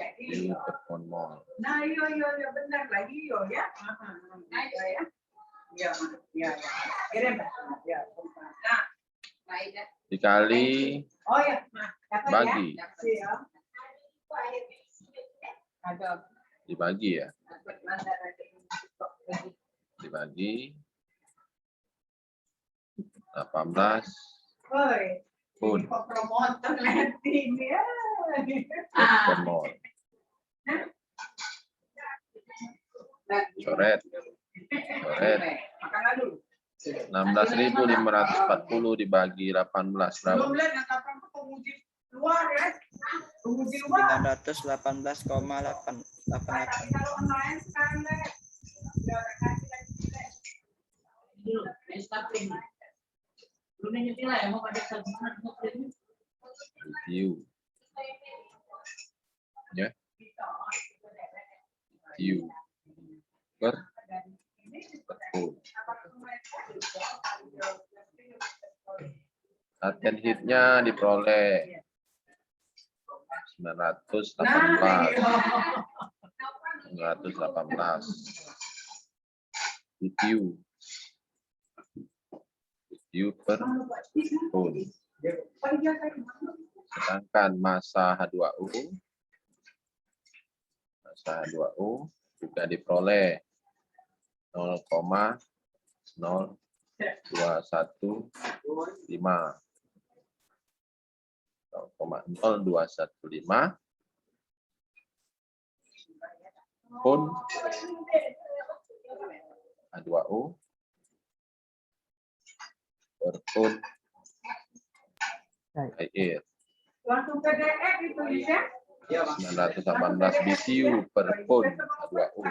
BTU per pound mol. Nah, iya benar lagi ya. Ya. Ya. Kirim. Ya. Nah, baik ya. Dikali Oh ya, dapat bagi. ya. Ada. Dibagi ya. Dibagi 18 Oi. pun Promotor leting ya. per mol. Coret. Makan dulu. 16.540 dibagi 18 berapa? Belum lihat yang kapan penguji luar ya. Penguji luar. 918,888. Kalau online sekarang deh. Dulu, stapling. Belum nyetir lah ya, mau pada sajian stapling. BTU. Ya. BTU per pool. Latent heat-nya diperoleh 918. BTU per pool. Sedangkan massa H2O juga diperoleh 0,0215 pun H2O per pun air. Langsung PDF itu ya. 918 BTU per pon H2O.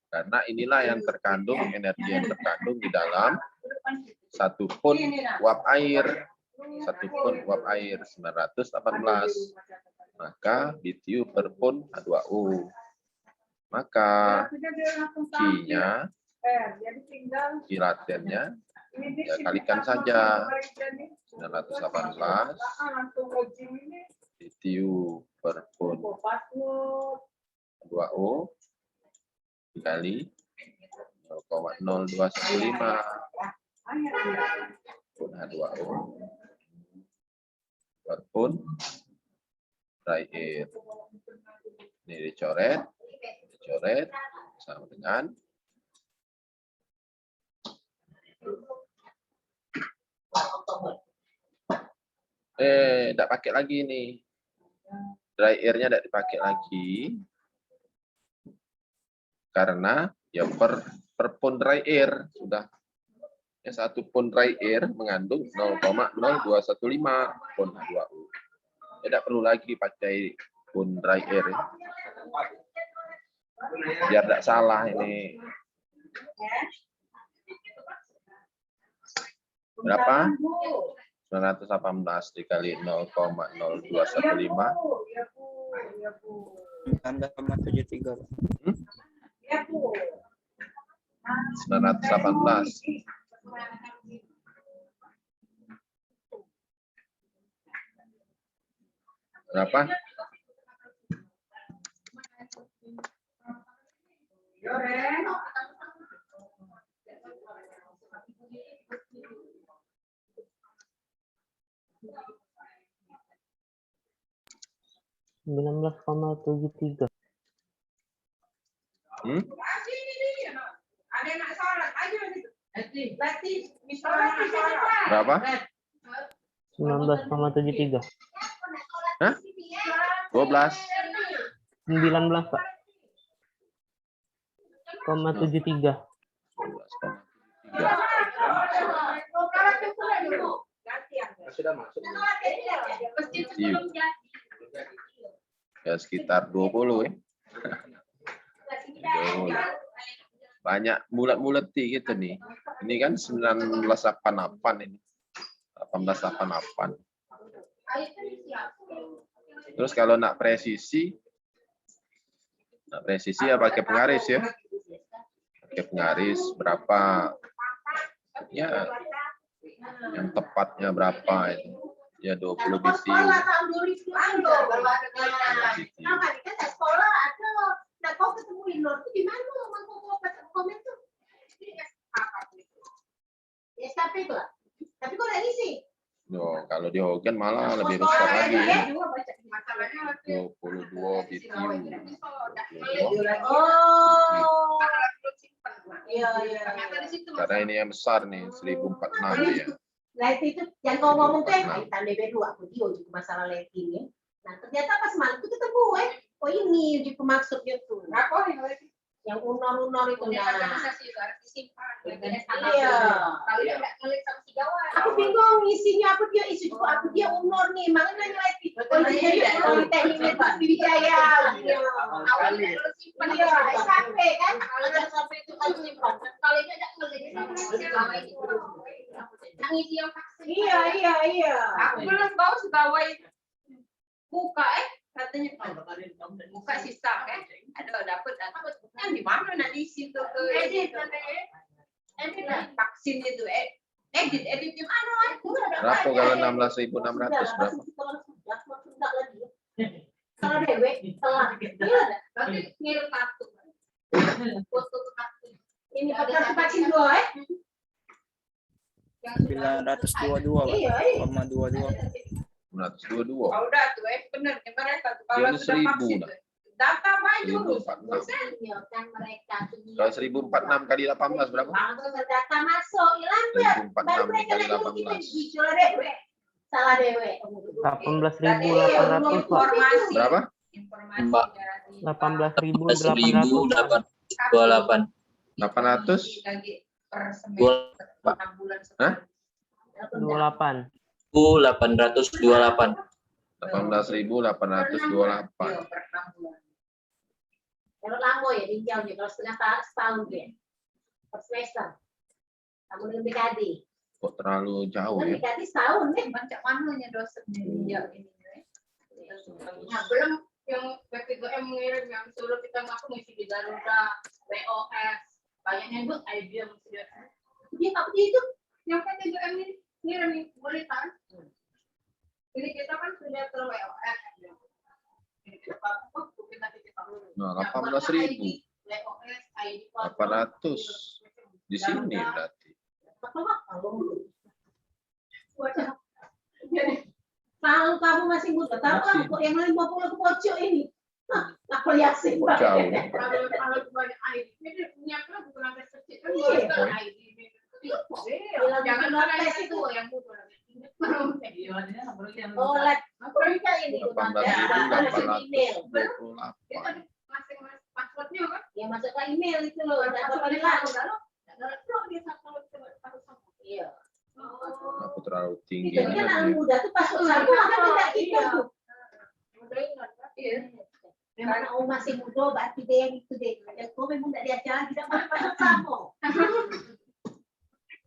Karena inilah yang terkandung, energi yang terkandung di dalam 1 pon uap air. 1 pon uap air 918. Maka BTU per pon H2O. Maka Q-nya, Q latennya, ya kalikan saja 918 BTU per pon H2O dikali 0,0215 pon H2O per pon dry air. Ini dicoret sama dengan tidak pakai lagi nih, dry airnya tidak dipakai lagi karena ya per pon dry air sudah ya 1 pon dry air mengandung 0,0215 pon H2O. Tidak perlu lagi pakai pon dry air ya. Biar tidak salah ini. Berapa? 918 dikali 0,0215. 19,73, Pak. 918. Berapa? Sembilan belas 19,73. Ada nak sholat aja gitu. Latih, misalnya sholat. Berapa? 19,73. Hah? 12. 19, Pak. 0,73. 12,3. Sudah masuk. Ya sekitar 20 ya. 20. Banyak bulat-bulat gitu nih. Ini kan 1988 ini. 1888. Terus kalau nak presisi ya pakai penggaris ya. Pakai penggaris berapa? Ya yang tepatnya berapa itu? Ya 20 BTU. Tahun 2020 baru ada kenapa nih kan sekolah ada nah kau ketemu Inor itu di mana lo mau komen tuh SKP itu lah tapi kok ada isi Kalau di Hogan malah lebih besar lagi. 22 BTU. Oh. Iya. Karena ini yang besar nih, 1046 ya. Light itu yang kau ngomong tuh kaitan BB2 aku dia uji masalah light ini. Nah ternyata pas malam itu ketemu oh ini uji maksudnya tuh. Apa Yang unor itu nah. Iya. Kalau dia enggak ngelik sama si Jawa. Aku bingung isinya apa dia isi juga aku dia unor nih makanya nanya light itu. Kalau tekniknya itu Wijaya. Awalnya lu simpan Iya SKP kan. Kalau SKP itu kan simpan. Kalau dia enggak ngelik sama ini. Yang isi yang vaksin. Iya. Aku belum tahu segawai buka katanya buka sisa ada dapat yang di mana nak diisi tuh ke edit vaksin itu edit yang mana Berapa kalau 16.600 berapa? Kalau dewe telah tapi ngirim kartu foto kartu ini pakai vaksin dua 922, Pak. Iya. 0,22. 922. Oh, udah tuh benar mereka tuh Dia kalau ini sudah 1000 vaksin dah. data maju 1046. kan mereka Kalau 1046 kali 18 berapa? langsung data masuk hilang ya 1046 baru mereka kali lagi kita 18. bicara dewe salah dewe 18.800, Pak. Berapa? informasi dari 18.800. 18.028. lagi per semester 28. 6 bulan Hah? 28. 828. 18.828. Per 6 bulan. Kalau lama ya tinjaunya, kalau setahun ya. Per semester. Kamu dengan BKD. Kok terlalu jauh Kan ya? BKD setahun nih. Macam mananya dosen tinjau ini. Nah, belum yang P3M ngirim yang suruh kita ngaku ngisi di Garuda, POS, banyaknya itu idea mesti dia. Dia apa itu? Yang P3M ini ngirim nih berita. Jadi kita kan sudah ke WOS. Jadi kita Nah, 18.800 di sini berarti. Kalau kamu masih muda, tahu Masih. kok yang 50 ke pojok ini. Aku yakin. Kok jauh? kalau banyak ID, ini punya kan bukan ada kecil kan Iya. bukan ID. Jangan pakai itu yang mudah. Oh, lab. Aku minta ini. 18.828. Masing-masing passwordnya kan? Ya masuk ke email itu loh. Iya. Aku terlalu tinggi. Jadi kan anak muda tuh pas satu kan tidak gitu tuh. Memang aku masih muda, berarti dia yang itu deh. Yang kau memang tidak diajar, tidak boleh pasang samo.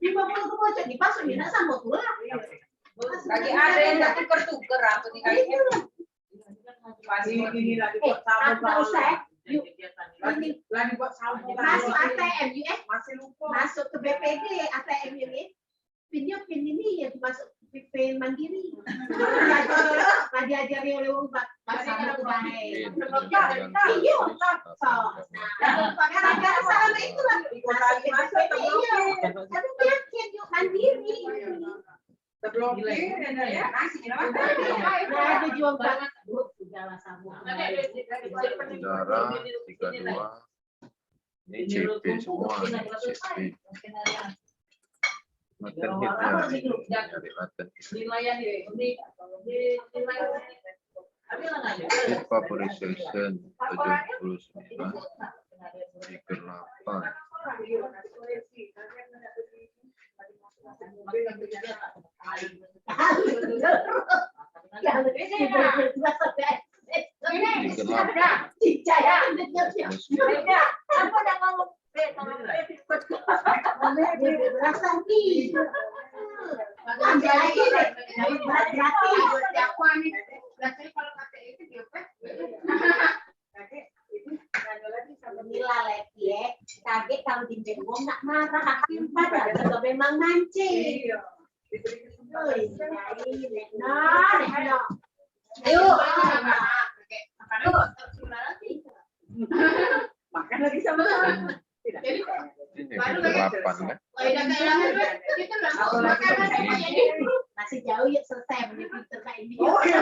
50 ke pojok dipasang, dia nak samo tuh lah. Lagi ada yang tak tukar-tukar aku nih kali ini. Ini lagi buat Nggak usah. Yuk. lagi buat sama. Masuk ATM, yuk Masih lupa. masuk ke BPD ATM ini. Pinnya pin ini ya masuk pin mandiri. Nggak diajari oleh orang bahasa itu baik. Iya, gara-gara salah itu lah. Masuk ke BPD, iya. Tapi yakin yuk mandiri. Terblokir ya. Nah, ada jual banget. Sudahlah sama. Saudara 32. Ini CP semua. CP. Maten hitnya. Dari maten hit. Hit vaporization 79. Trigger 8. Kaget kalau dibenggong nggak marah, padahal juga memang mancing. Ayo. Makan lagi sama-sama. Jadi Ini trigger 8 kan? Masih jauh ya selesai pinter kayak ini. Oh iya.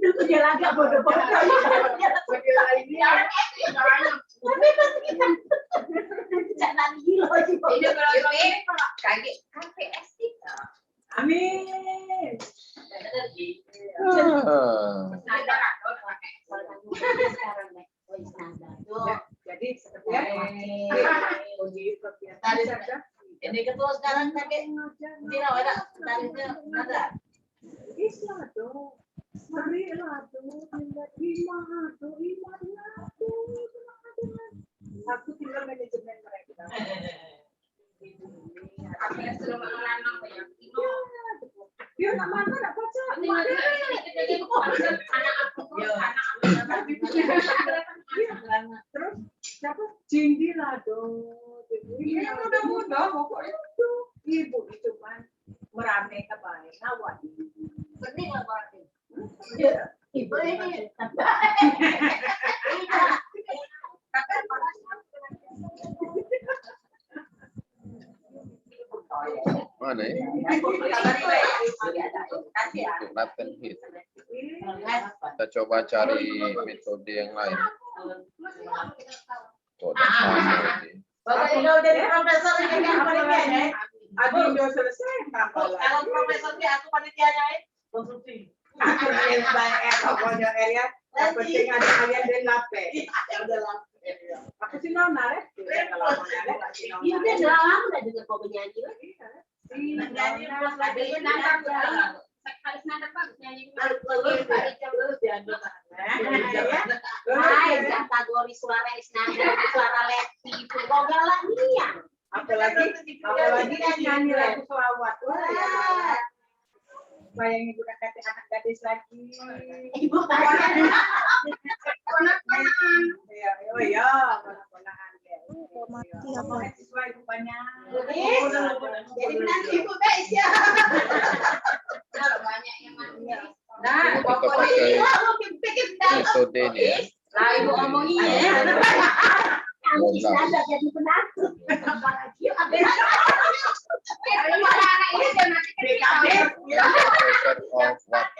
Itu dia lagi bodoh-bodoh. Tapi pasti kita jangan gila juga. Ini kalau kaget KPS kita. Amin. Ada atau pakai. Jadi ya. Ini ketua sekarang kakek tidak ada tarifnya ada. Islah dong. Marilah dong. Aku tinggal manajemen mereka. Apa yang sudah mengalang banyak itu. Dia nak mana nak baca. Terus siapa? Jinggilah dong. Ini mudah-mudah pokoknya itu. Ibu itu kan meramaikan baik. Awak. Penting lah berarti. Ibu ini. Mana ya? Untuk maten hit. Kita coba cari metode yang lain. Kok sama sih? Bapak udah jadi profesor ini kan panitianya. Adi udah selesai. Kalau profesornya aku panitianya konstruksi. Pokoknya area. Yang penting ada kalian dan lape. Ya udah lah. Aku sih nona ya. Iya udah lama udah dengar kau bernyanyi. Nyanyi plus lagi nangkap. Harus nada bagus nyanyi. Hai, kategori suara isnada, suara leti itu kok galak nih ya. Apalagi nyanyi lagu selawat. Wah, bayangin udah kata anak gadis lagi. Ibu tanya. Ponak-ponakan. Iya, iya, ponak-ponakan. Ngomongnya sesuai rupanya. Jadi nanti ibu guys ya. Kalau banyak yang nanya. Coba Nah, kita pokoknya pakai metode ini ya. lah ibu omongin ya. Kamu isnada jadi penakut. Apalagi Kalau anak ini dia nanti ketika Pressure of water.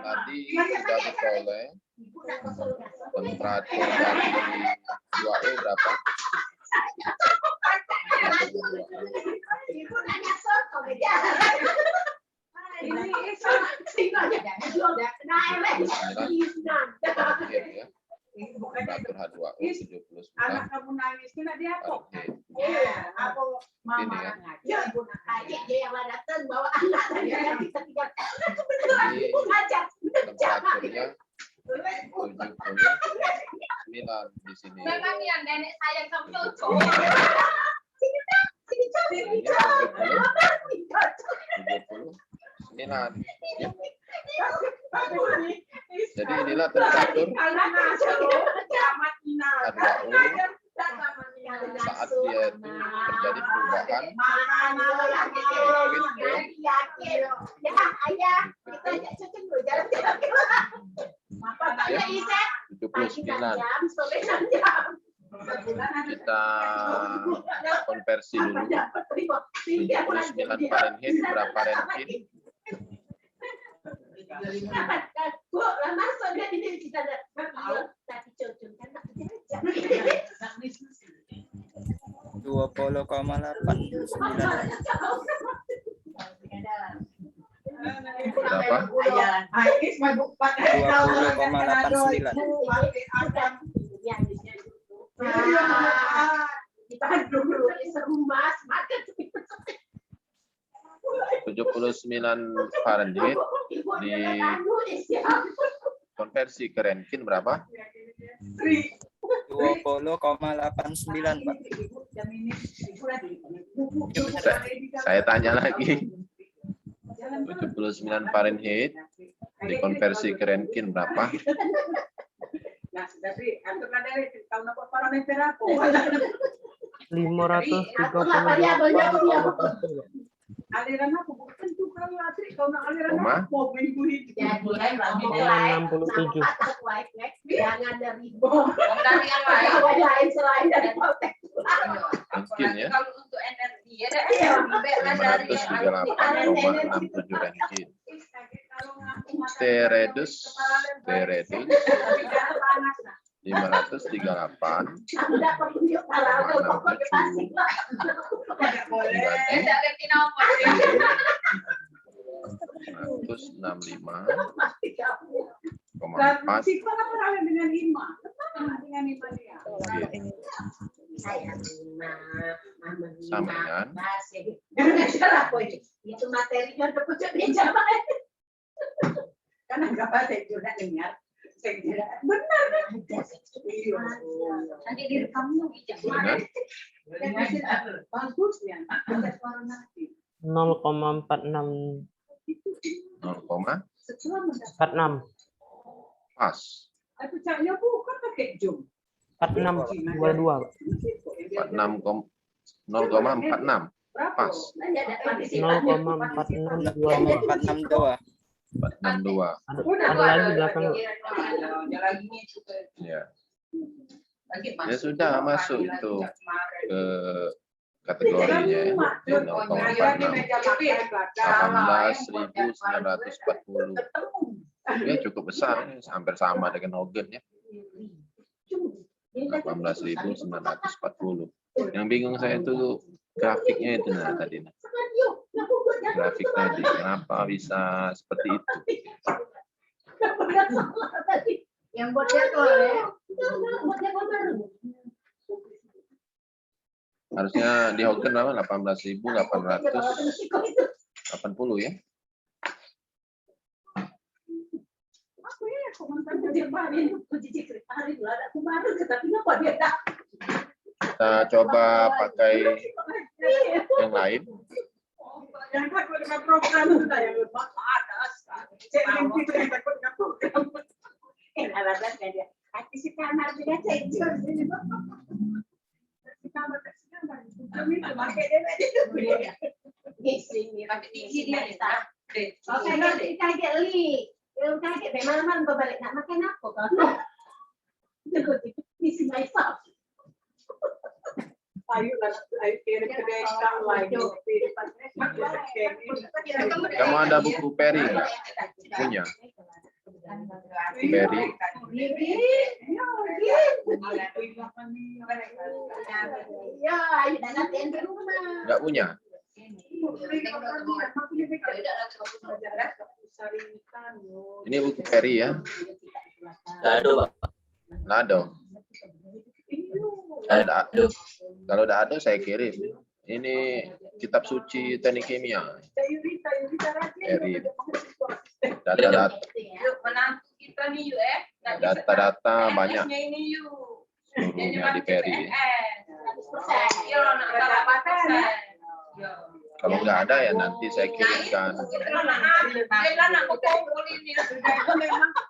Tadi sudah diperoleh temperatur dari 2E berapa? Ya. Temperatur H2O 79 Anak kamu nangis, kena dia apa? Fahrenheit. Ya, apa mama Ini ya. ngaji, ibu Adik dia yang datang bawa anak tadi kita tiga Jadi ibu ngajak temperaturnya 79 di sini. memang yang nenek sayang sama cucu. Ini 79. Jadi inilah temperatur H2O saat dia itu terjadi perubahan ayah kita ajak cucu dulu jalan-jalan 79. Kita konversi dulu 79 Fahrenheit berapa Rentgen? Bu, lah masuk dia di sini kita ada. Tapi cucu kan tak jajan. 20,89. Berapa? Kita dulu seru mas, makan 79 Fahrenheit konversi ke Rentgen berapa? 20,89 Pak. Saya tanya lagi. 79 Fahrenheit dikonversi ke Rentgen berapa? Nah, tapi antuk ada tahun apa parameter apa? 538,8. Aliran apa? Bukan tuh kalau asli kalau aliran Koma? apa? Minggu itu. Jadi 67. jangan dari bom Dari yang lain. lain selain dari protek. Mungkin ya. Kalau untuk energi ya dari 538,67 Rentgen. T-redus 538 Tidak perlu yuk kalau pokoknya pasti lah. dibagi Tidak apa 165,4 Sifat apa dengan Ima? Dengan Ima dia. sama dengan itu materinya udah pucuk meja Karena nggak ada juga dengar. Saya kira benar. nanti direkam lagi dengan Bagus ya. Ada suara nanti. 0,46. 0, Setelah mendapat 46. pas. aku caknya bukan pakai jum. 46. 22. 0,46 pas. 0,4622. 462. Ada lagi belakang. Ya. Ya sudah masuk itu ke kategorinya ya. Di 0,46. 18.940. Ya cukup besar, hampir sama dengan Hogan ya. 18.940. Yang bingung saya itu grafiknya itu nah tadi. Grafik tadi kenapa bisa seperti itu? yang buat dia tuh ya. Harusnya di Hogan berapa? 18.880 ya. Aku ya komentar dia kemarin, aku jijik kemarin lah, ada kemarin, tapi kenapa dia tak? Kita coba pakai yang lain. Yang takut dengan program kita yang lebih ada. Jadi itu yang takut dengan program. Alasan dia. Hati si kamar juga cecil. Si kamar kami itu pakai dia. Isi dia tak. Oke, nanti kaget li. Yang kaget memang balik nak makan apa kan? Isi myself. Ayo kirim ke desa lagi. Kamu ada buku Perry nggak? Punya? Perry? Ya, ada latihan di rumah. Nggak punya? Ini buku Perry ya? Aduh, Pak. Nggak ada. Kalau udah ada saya kirim. Ini kitab suci teknik kimia. Perry. Data-data. Yuk, menantu kita nih yuk Data-data banyak. Ini yuk. Seluruhnya di Perry. Iya, nak salah persen. Kalau nggak ada ya nanti saya kirimkan.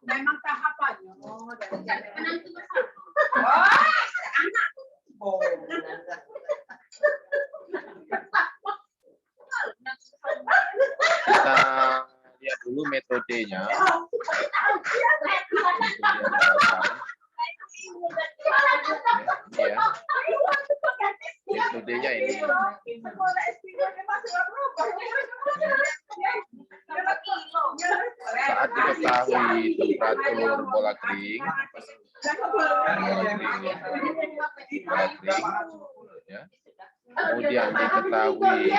Memang tahapannya. Kita lihat dulu metodenya. Ini ya. Metodenya ini. Saat diketahui temperatur bola kering, ya. Kemudian diketahui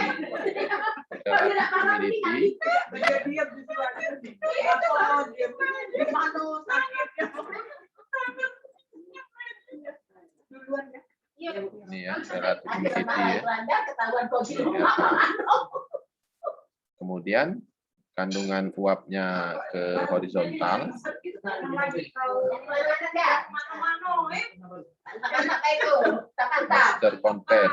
relative humidity, ini ya relative humidity ya. Kemudian kandungan uapnya ke horizontal, moisture content.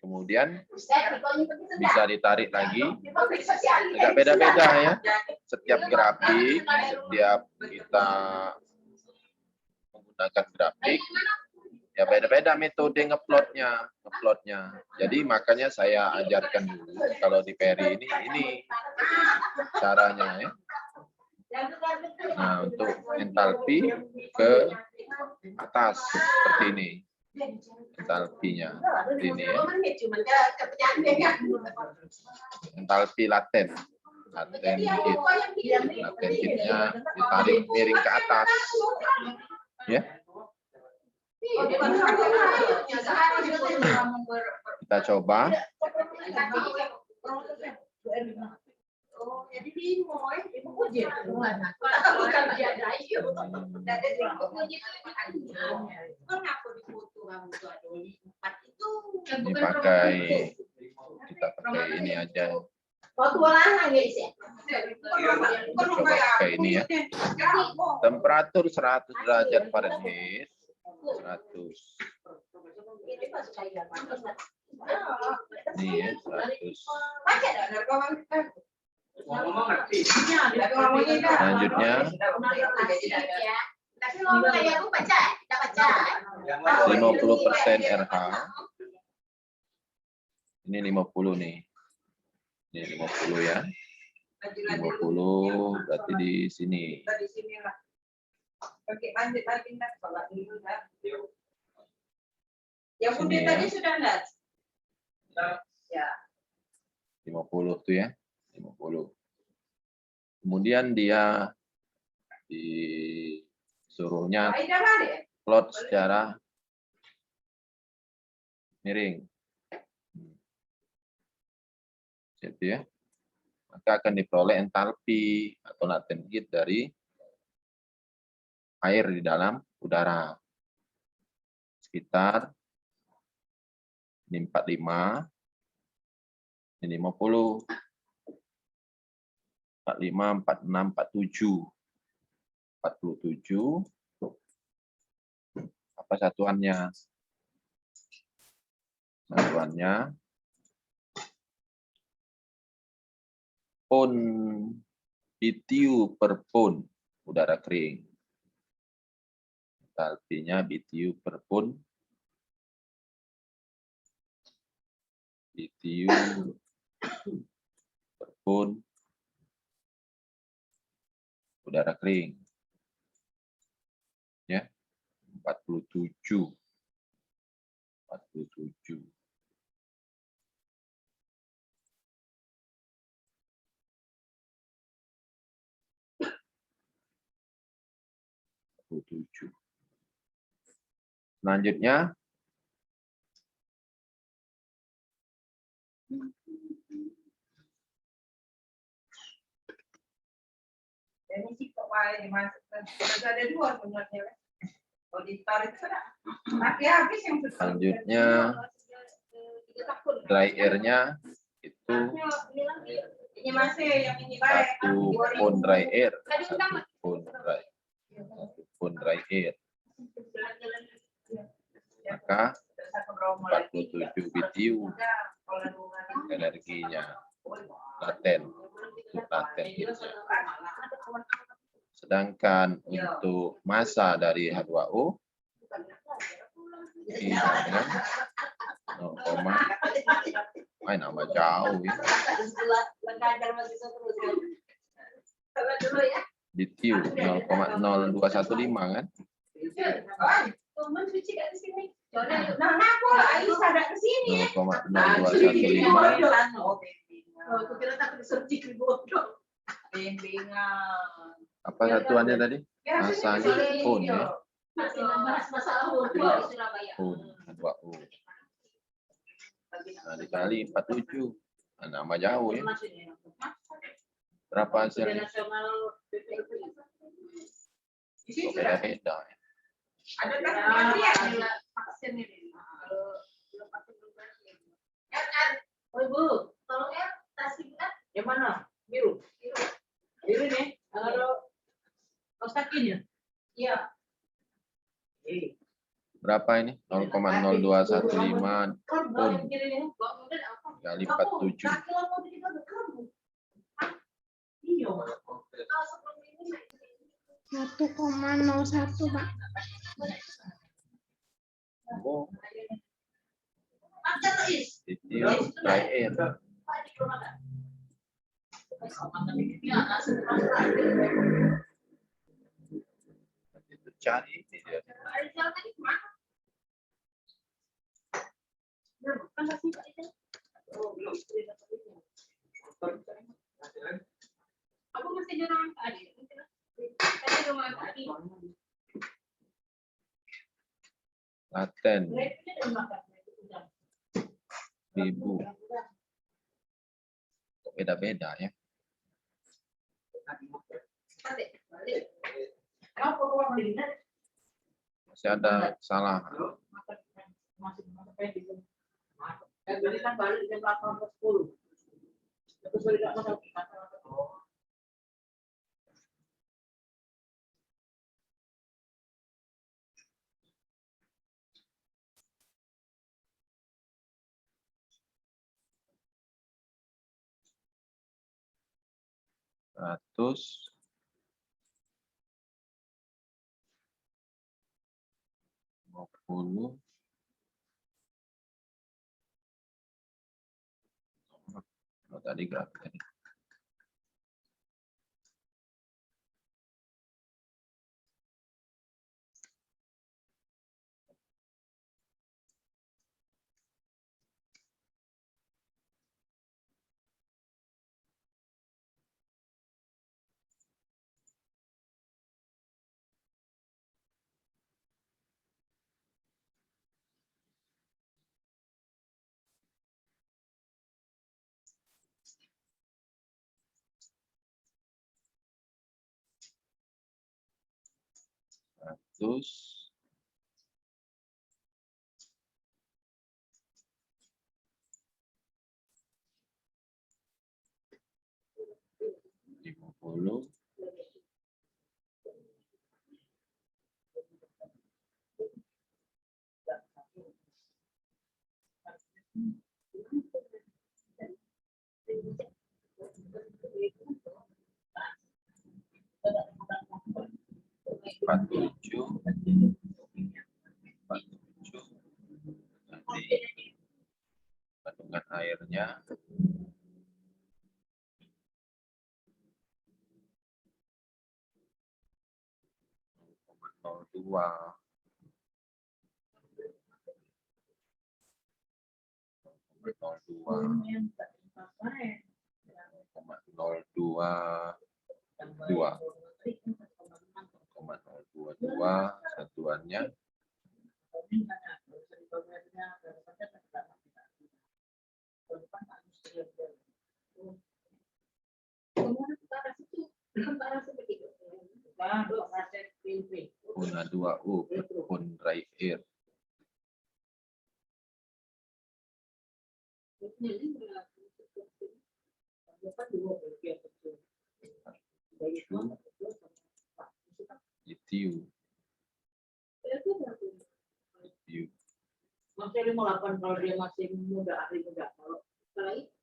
Kemudian bisa ditarik lagi, agak beda-beda ya. Setiap grafik, setiap kita menggunakan grafik, ya beda-beda metode ngeplotnya. Jadi makanya saya ajarkan dulu kalau di Perry ini caranya ya. Nah, untuk entalpi ke atas seperti ini. Entalpinya seperti ini ya. Entalpi laten heatnya ditarik miring ke atas ya. Kita coba. Ini pakai, kita pakai ini aja. Kita coba pakai ini ya. Temperatur 100 derajat Fahrenheit. 100. Ini ya, 100. Selanjutnya 50% RH. Ini 50 nih. Ini 50 ya. 50 berarti di sini. Yang putih tadi sudah lihat. Ya. 50 tuh ya. 50. Kemudian dia disuruhnya plot secara miring. Gitu ya. Maka akan diperoleh entalpi atau latent heat dari air di dalam udara. sekitar. Ini 45. Ini 50. 45, 46, 47. 47. Apa satuannya? Satuannya pon BTU per pon udara kering. Artinya BTU per pon BTU per pon udara kering. Ya. 47. 47. Selanjutnya, Ini sih kok dimasukkan. Ada dua sebenarnya. Auditor itu ada. Tapi habis yang selanjutnya dry air-nya itu ini masih yang ini baik. 1 pon dry air. 1 pon dry air. Maka 47 BTU energinya laten. Untuk laten itu. Sedangkan untuk massa dari H2O ini dengan 0, nambah jauh ya. BTU 0,0215 kan? Nah, aku Aisyah ada ke sini. 0,0215. Aku kira tak disertik di bodoh. Bimbingan. Apa satuannya tadi? Masanya pon ya. Masih membahas masalah Surabaya. Pon H2O. Nah, dikali 47. Nah, nambah jauh ya. Berapa hasilnya? Kok beda-beda ya. Ada kan dia vaksin ini. Oh Ibu, tolong ya tasnya. Yang mana? Biru. Biru nih. Kalau kostakin ya? Iya. Berapa ini? 0,0215 pon kali 47. Iya. 1,01 Pak. Oh. BTU dry air. Itu cari ini dia. Aku masih di ruangan tadi. Saya di ruangan tadi. Laten 1000. Kok beda-beda ya. Masih ada kesalahan. Jadi kan balik jam 8.10. Terus balik ke masuk. 100 50 tadi grafiknya. Terus 10. Empat tujuh. Nanti kandungan airnya 0,02. 0,022 satuannya Puna 2U pun dry air. BTU. Maksudnya 58 kalau dia masih muda, ahli muda. Kalau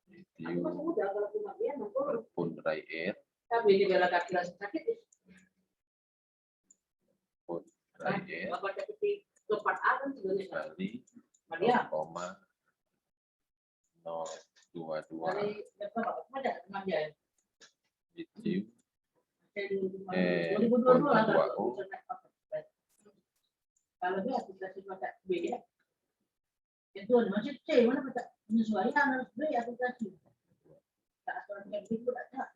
BTU muda, kalau cuma dia, per pun dry air. tapi ini bela kaki rasa sakit. Pun dry air Bapak seperti tempat alam sebenarnya. kali Dia 0,022 dari ada teman dia. BTU 2022 lah. 0,2U. Kalau dia aplikasi pada B ya. Itu masih C mana pada penyesuaian harus B aplikasi. Tak aturan yang itu ada.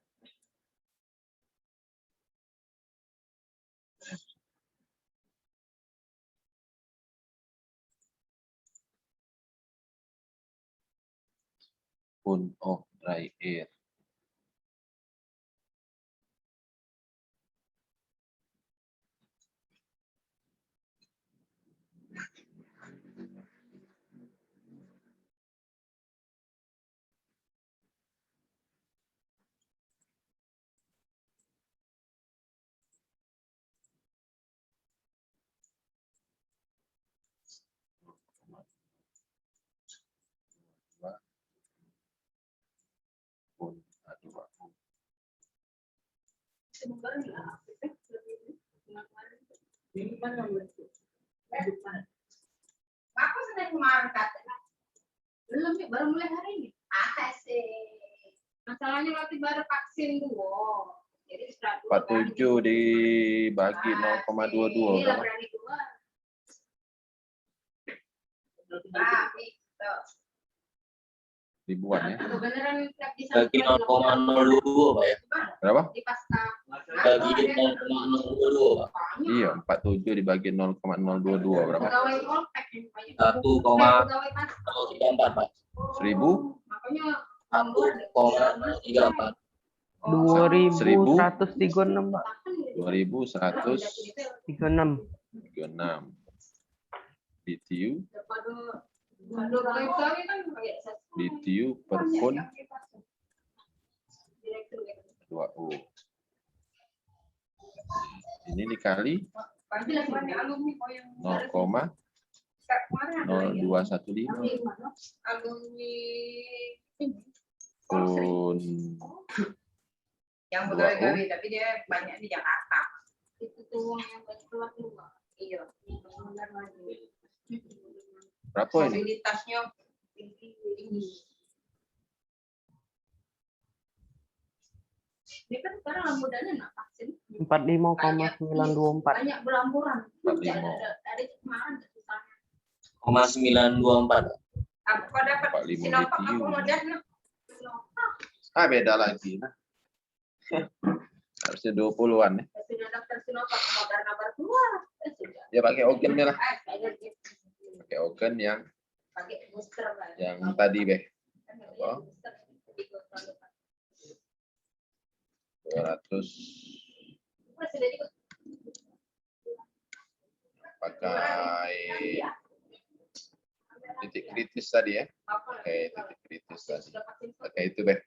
pun of dry air. Pun A2U. Ini kan yang betul. Aku sudah kemarin katanya. Belum, Mi, baru mulai hari ini. Sih. Masalahnya waktu baru vaksin dulu. Jadi 47 dibagi 0,22 Inilah berapa? berani keluar. Gitu. Ribuan ya. Beneran nggak bisa. Bagi 0,02 Pak ya. Berapa? Di pasca. Bagi 0,02 Pak. Iya, 47 dibagi 0,022 berapa? Pegawai Poltek yang banyak. 1,034 Pak. 1000? Makanya 1,38. 2136, Pak. 2136 36. BTU. Waduh, BTU per pun 2U. Ini dikali 0,0215 pun yang 2U. pegawai tapi dia banyak di Jakarta. Itu tuh yang banyak keluar rumah. Iya. berapa ini? Mobilitasnya tinggi. Dia kan sekarang mudanya nggak vaksin. 45,924. Banyak belamburan. 45. Ada kemarin susahnya. 0,924. Aku dapat 45 Sinovac BTU. aku Moderna. Beda lagi. Nah. Harusnya 20-an ya. Sudah daftar Sinovac Moderna baru keluar. Sudah. Ya pakai Ogen lah. Kayak gitu. Pakai Ogen yang Pakai booster kan. tadi beh. Apa? 200 pakai titik kritis tadi ya. Pakai titik kritis tadi. Pakai itu beh.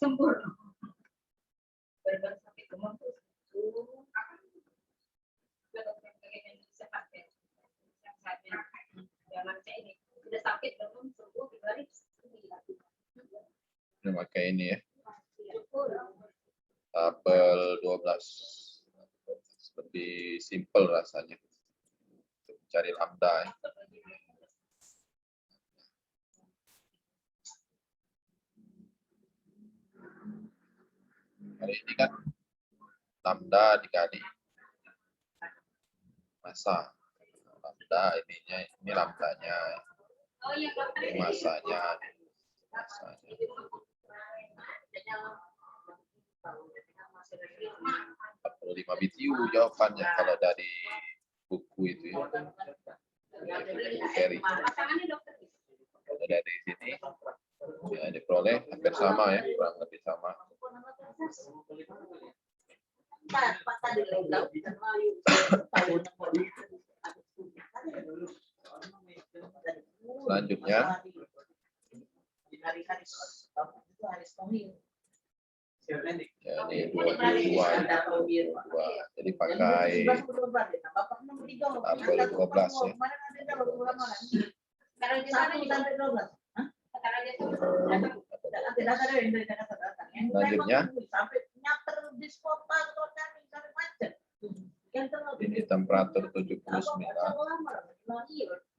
sempurna. Berbagai sakit demam tuh apa? Bagian yang bisa pakai yang saya jangan saya ini sudah sakit demam sembuh 3 hari. Ini pakai ini ya. Tabel 12. Lebih simple rasanya. Untuk cari lambda ya. Hari ini kan lambda dikali massa. Lambda ininya, ini lambdanya, Oh iya, dokter. ini massanya. 45 BTU jawabannya kalau dari buku itu ya. Dari Pasangannya dokter. kalau dari sini ya diperoleh hampir sama ya, kurang lebih sama. Selanjutnya ya ini 22. Jadi pakai tabel 12 ya. Sekarang di sana juga. Sekarang di sana. Selanjutnya ini temperatur 79.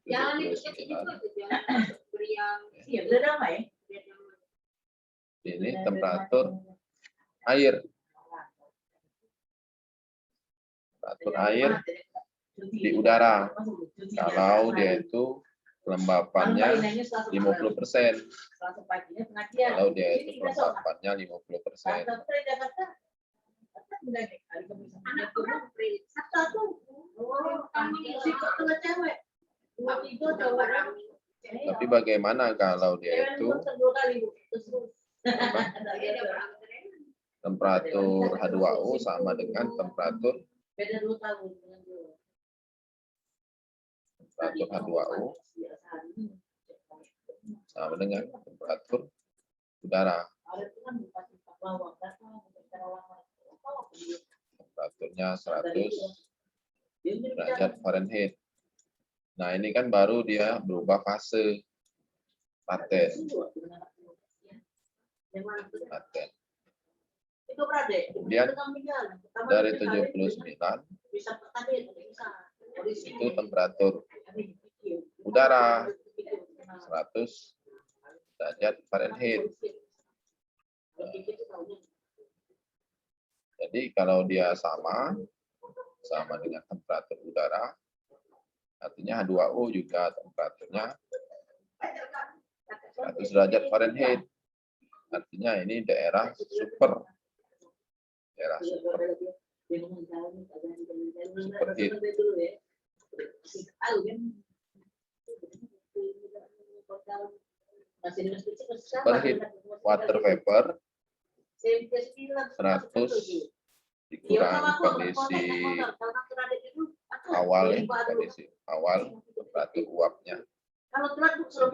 Jangan dikasih itu jangan beri yang Ini temperatur air. Temperatur air di udara. Kalau dia itu kelembapannya 50%. Kalau dia itu kelembapannya 50%. anak kurang beri. Tapi bagaimana kalau dia itu temperatur H2O sama dengan temperatur H2O sama dengan temperatur udara. Temperaturnya 100 derajat Fahrenheit. Nah, ini kan baru dia berubah fase laten. Kemudian dari 79 itu temperatur udara 100 derajat Fahrenheit. Jadi kalau dia sama dengan temperatur udara, artinya H2O juga temperaturnya 100 derajat Fahrenheit. Artinya ini daerah super. Daerah superheat. Superheat water vapor 100 dikurang kondisi awal ya, kondisi awal temperatur uapnya 79.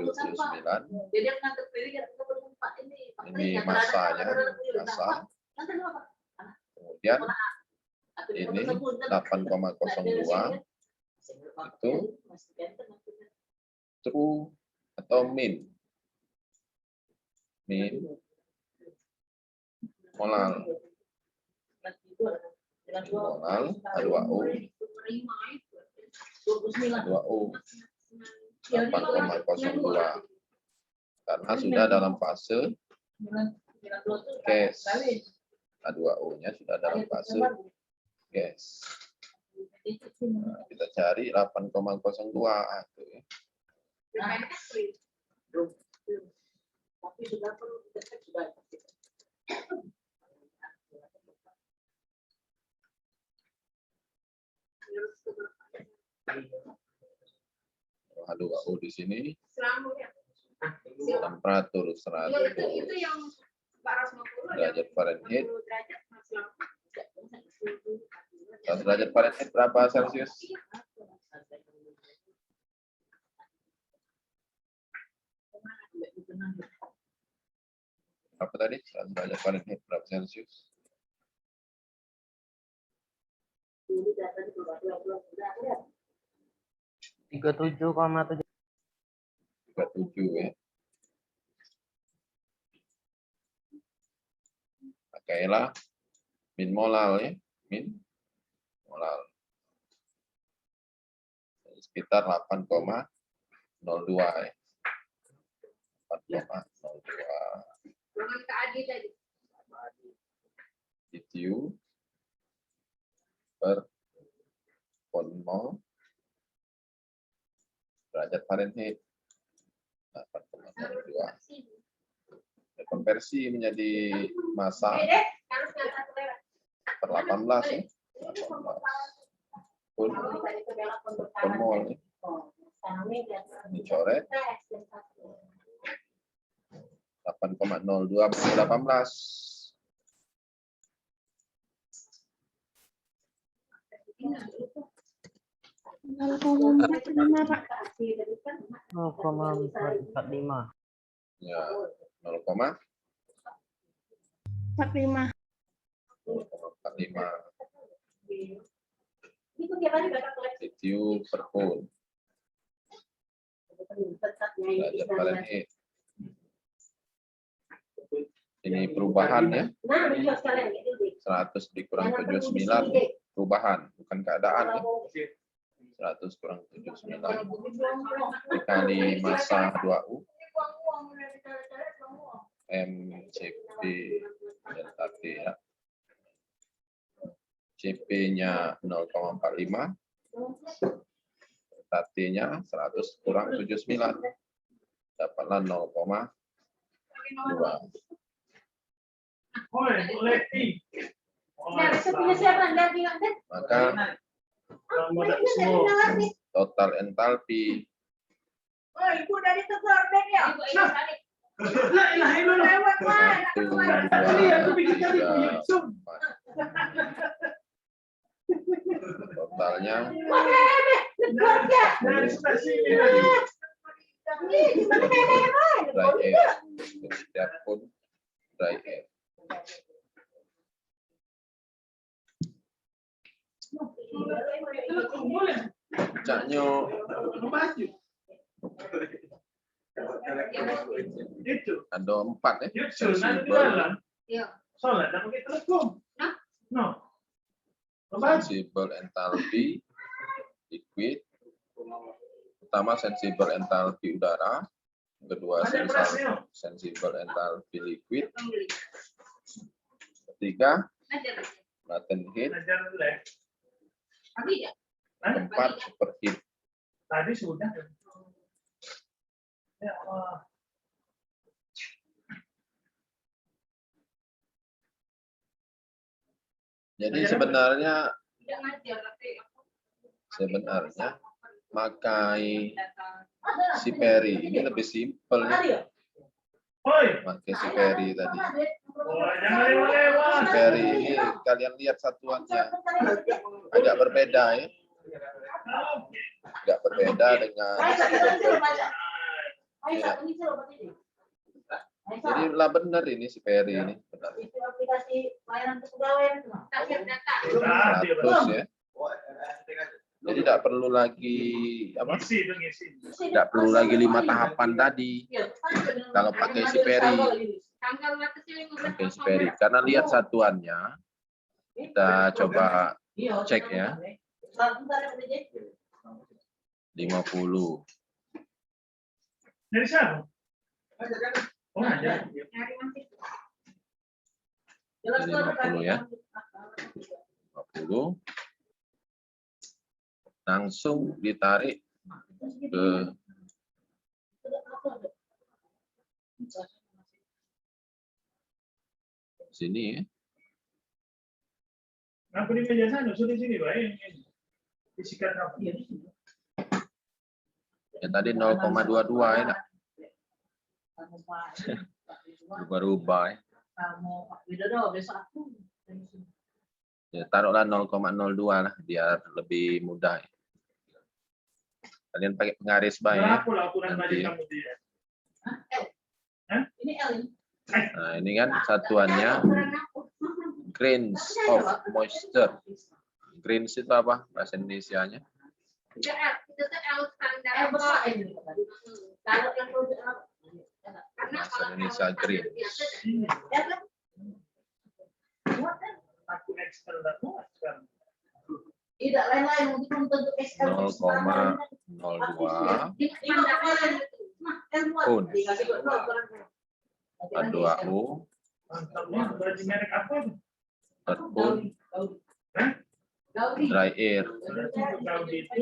Ini massanya, massa. Kemudian ini 8,02 itu true atau min. Min molal. Molal H2O 8,02 karena sudah dalam fase gas. H2O-nya sudah dalam fase gas. Nah, kita cari 8,02 itu ya. H2O di sini temperatur 100 Itu yang 450 derajat Fahrenheit. 10 derajat masih lama. 100 derajat Fahrenheit berapa Celsius? Apa tadi? 100 derajat Fahrenheit berapa Celcius? Ini data di bawah 20 udah ada. 37,7. 37 ya. Pakailah min molal ya, min molal. Sekitar 8,02 ya. 8,02 Jangan ke Adi tadi. BTU per pon mol derajat Fahrenheit 8,02. Konversi menjadi massa Harus ngangkat lewat. per 18 ya. 18 pun Kalau tadi ke belakang untuk per mol ya. Oh, sekarang ini dia Dicoret tes dan satu. 8,02 per 18. Kasih dari kan. 0,45. Ya, 0,45. Itu tiap hari bakal koleksi. BTU per pon Tetapnya derajat Fahrenheit. Ini perubahannya Nah, betul sekalian gitu deh. 100 dikurang Jangan perlu 79 di sini, perubahan bukan keadaan ya. Kalau 100 kurang 79 dikali massa 2U MCP delta T ya. CP-nya 0,45, delta T-nya 100 kurang 79, dapatlah 0,2. Nah, besok punya siapa? Nggak bilang deh. Maka total entalpi Oh, ibu dari tegur deh ya. Ibu ini tadi. Lewat mana? 1, 2, 3, 4. Totalnya dry air. Setiap pun dry air. Caknya ada 4 ya. Sensible, Iya. sensible enthalpy liquid, pertama sensible enthalpy udara, kedua sensible enthalpy liquid, ketiga Ajar. latent heat, Tapi ya. keempat superheat. Tadi sudah. Ya Allah. Jadi sebenarnya Tidak ngajar tapi pakai si Perry ini lebih simpel ya. Oi. Pakai si Perry tadi. Oh, jangan lewat-lewat. Si Perry ini kalian lihat satuannya agak berbeda ya. Agak berbeda dengan jadi lah benar ini si Perry ini benar. Aplikasi layanan kepegawaian itu. takhir data. 100 ya. Jadi tidak perlu lagi apa? Ngisi itu ngisi. Tidak perlu lagi 5 tahapan tadi. Kalau pakai si Perry, Tanggal batasnya 15 pakai si Perry. Karena lihat satuannya, kita coba cek ya. 50. Dari siapa? Oh, aja. Nyari masih. Jadi 50 ya. 50. Langsung ditarik ke sini ya. Aku di meja sana, sudah sini, Pak. Disikat apa? Ya tadi 0,22 ya. Nak. Berubah ya. Ya, taruhlah 0,02 lah biar lebih mudah. Kalian pakai penggaris bay ya. Berapa lah ukuran baju Nanti. kamu dia? Ini L ini. Nah, ini kan satuannya grains of moisture. Grains itu apa bahasa Indonesianya? Itu L standar. L besar ini. Kalau yang karena Bahasa kalau Indonesia L green. biasa Ya kan? Aku ekstern dan muat sekarang. Tidak lain-lain untuk bentuk SL. 0,02 di standar pun H2O Mantapnya berarti merek apa itu? per pun Gaudi. dry air. Berarti untuk Gaudi itu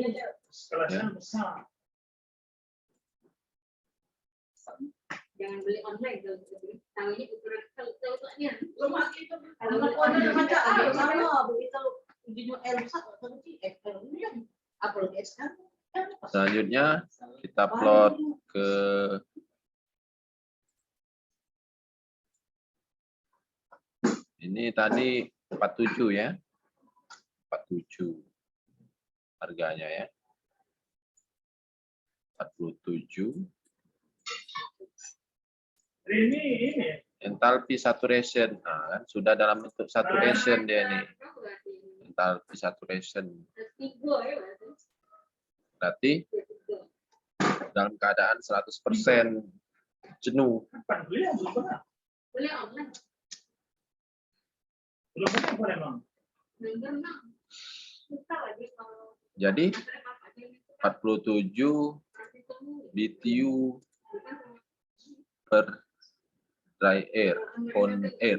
kelasnya besar. jangan beli online kalau kita beli. Tahunya ukuran kalau-kalaunya. Rumah itu. Kalau Kalau beli online macam kita beli sama begitu ujungnya L besar atau XL ini yang apalagi XL. Selanjutnya kita plot ke ini tadi 47 ya. 47 harganya ya. 47 Ini enthalpy saturation. Nah, kan sudah dalam bentuk saturation dia nih. Enthalpy saturation. Tiga ya Berarti dalam keadaan 100% jenuh. kapan beli yang belum pernah? beli online. Belum pernah apa emang? Belum pernah. Susah lagi kalau Jadi 47 BTU per dry air, pound air.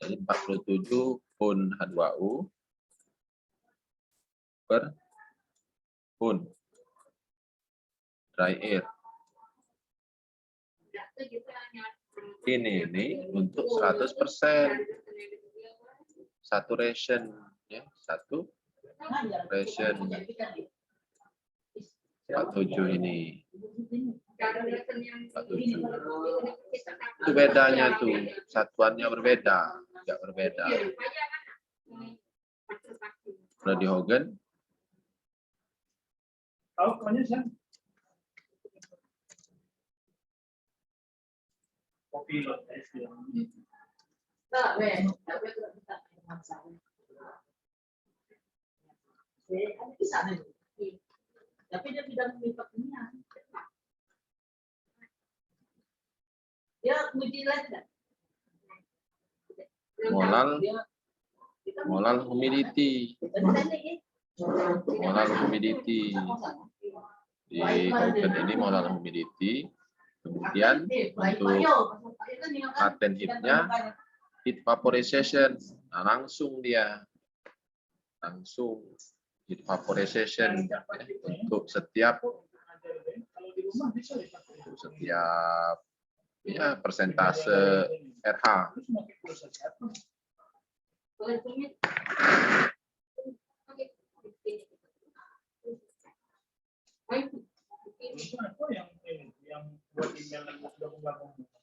Jadi 47 pound H2O per pound dry air. Ini untuk 100% saturation ya, saturation 47 ini. 47. Itu bedanya tuh, satuannya berbeda, tidak berbeda. Kalau di Hogan Tahu pokoknya sih. Kopi loh, Tak, weh. Tak boleh tidak kita masalah. Ada di sana. Tapi dia tidak memiliki kenyang. Dia uji lagi tak? molar humidity di Hogan ini molar humidity. Kemudian untuk latent heat-nya heat vaporization. Nah, langsung dia heat vaporization ya, untuk setiap ya persentase RH.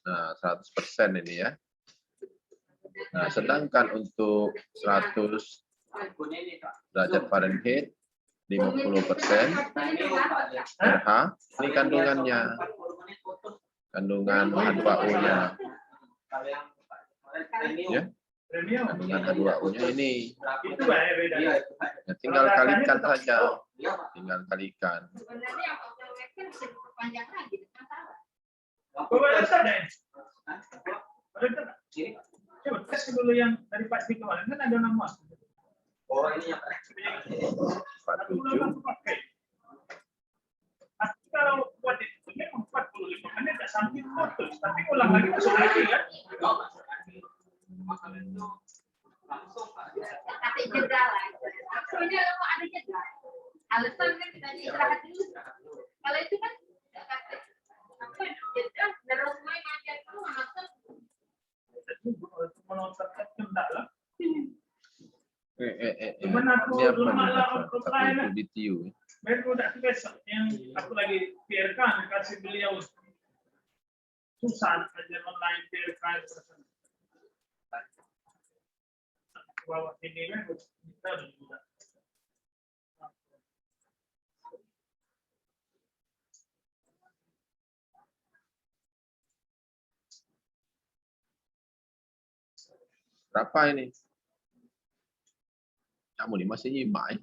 Nah, 100% ini ya. Nah, sedangkan untuk 100 derajat Fahrenheit 50% RH, ini kandungannya. Kandungan H2O-nya. Ya. Kandungan H2O-nya ini. Itu banyak bedanya. Ya, tinggal kalikan saja. Tinggal kalikan. Sebenarnya yang hotel bisa diperpanjang lagi, masalah. Coba lihat deh. Coba tes dulu yang dari Pak Dik kemarin kan ada nama. Oh, ini yang 47. Tapi kalau buat itu memang 45 menit tidak sampai putus, tapi ulang lagi masuk lagi kan? Kasih jeda lah. Maksudnya kalau ada jeda. Alasan kan kita istirahat dulu. Kalau itu kan nggak kasih apa jeda terus main ngajar dulu maksud. Menonton kendak lah. Ini apa nih? 47 BTU. Baru udah besok yang aku lagi PRK kasih beliau susah aja online PRK bawa ini kan kita juga. Berapa ini? Kamu ini masih nyimak ya?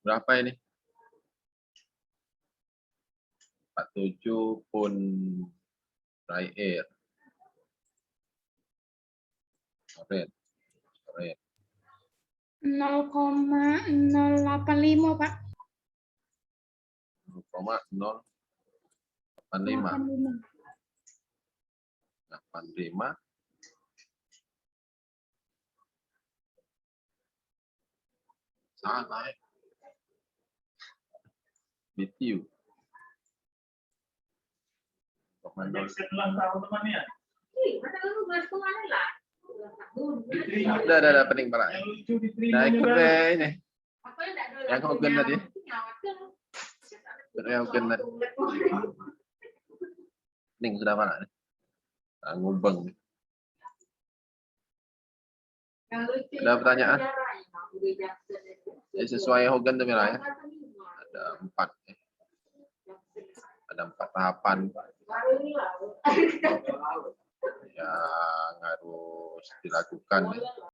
Berapa ini? 47 pun dry air. Red. 0,085 Pak. 0,085. 85. Salah. BTU. Saya ulang tahun temannya. Ih, masa lu bulan kemarin lah. Ulang tahun. Udah pening parah. Yang lucu diterima Nah, ikut juga. deh ini. Apa yang enggak ada Yang Hogan tadi. Yang Hogan tadi. Pening sudah mana nih? Ah, ngubeng. Ada pertanyaan? Sesuai Hogan tuh Mira ya. Ada 4. Ada 4 tahapan yang harus dilakukan.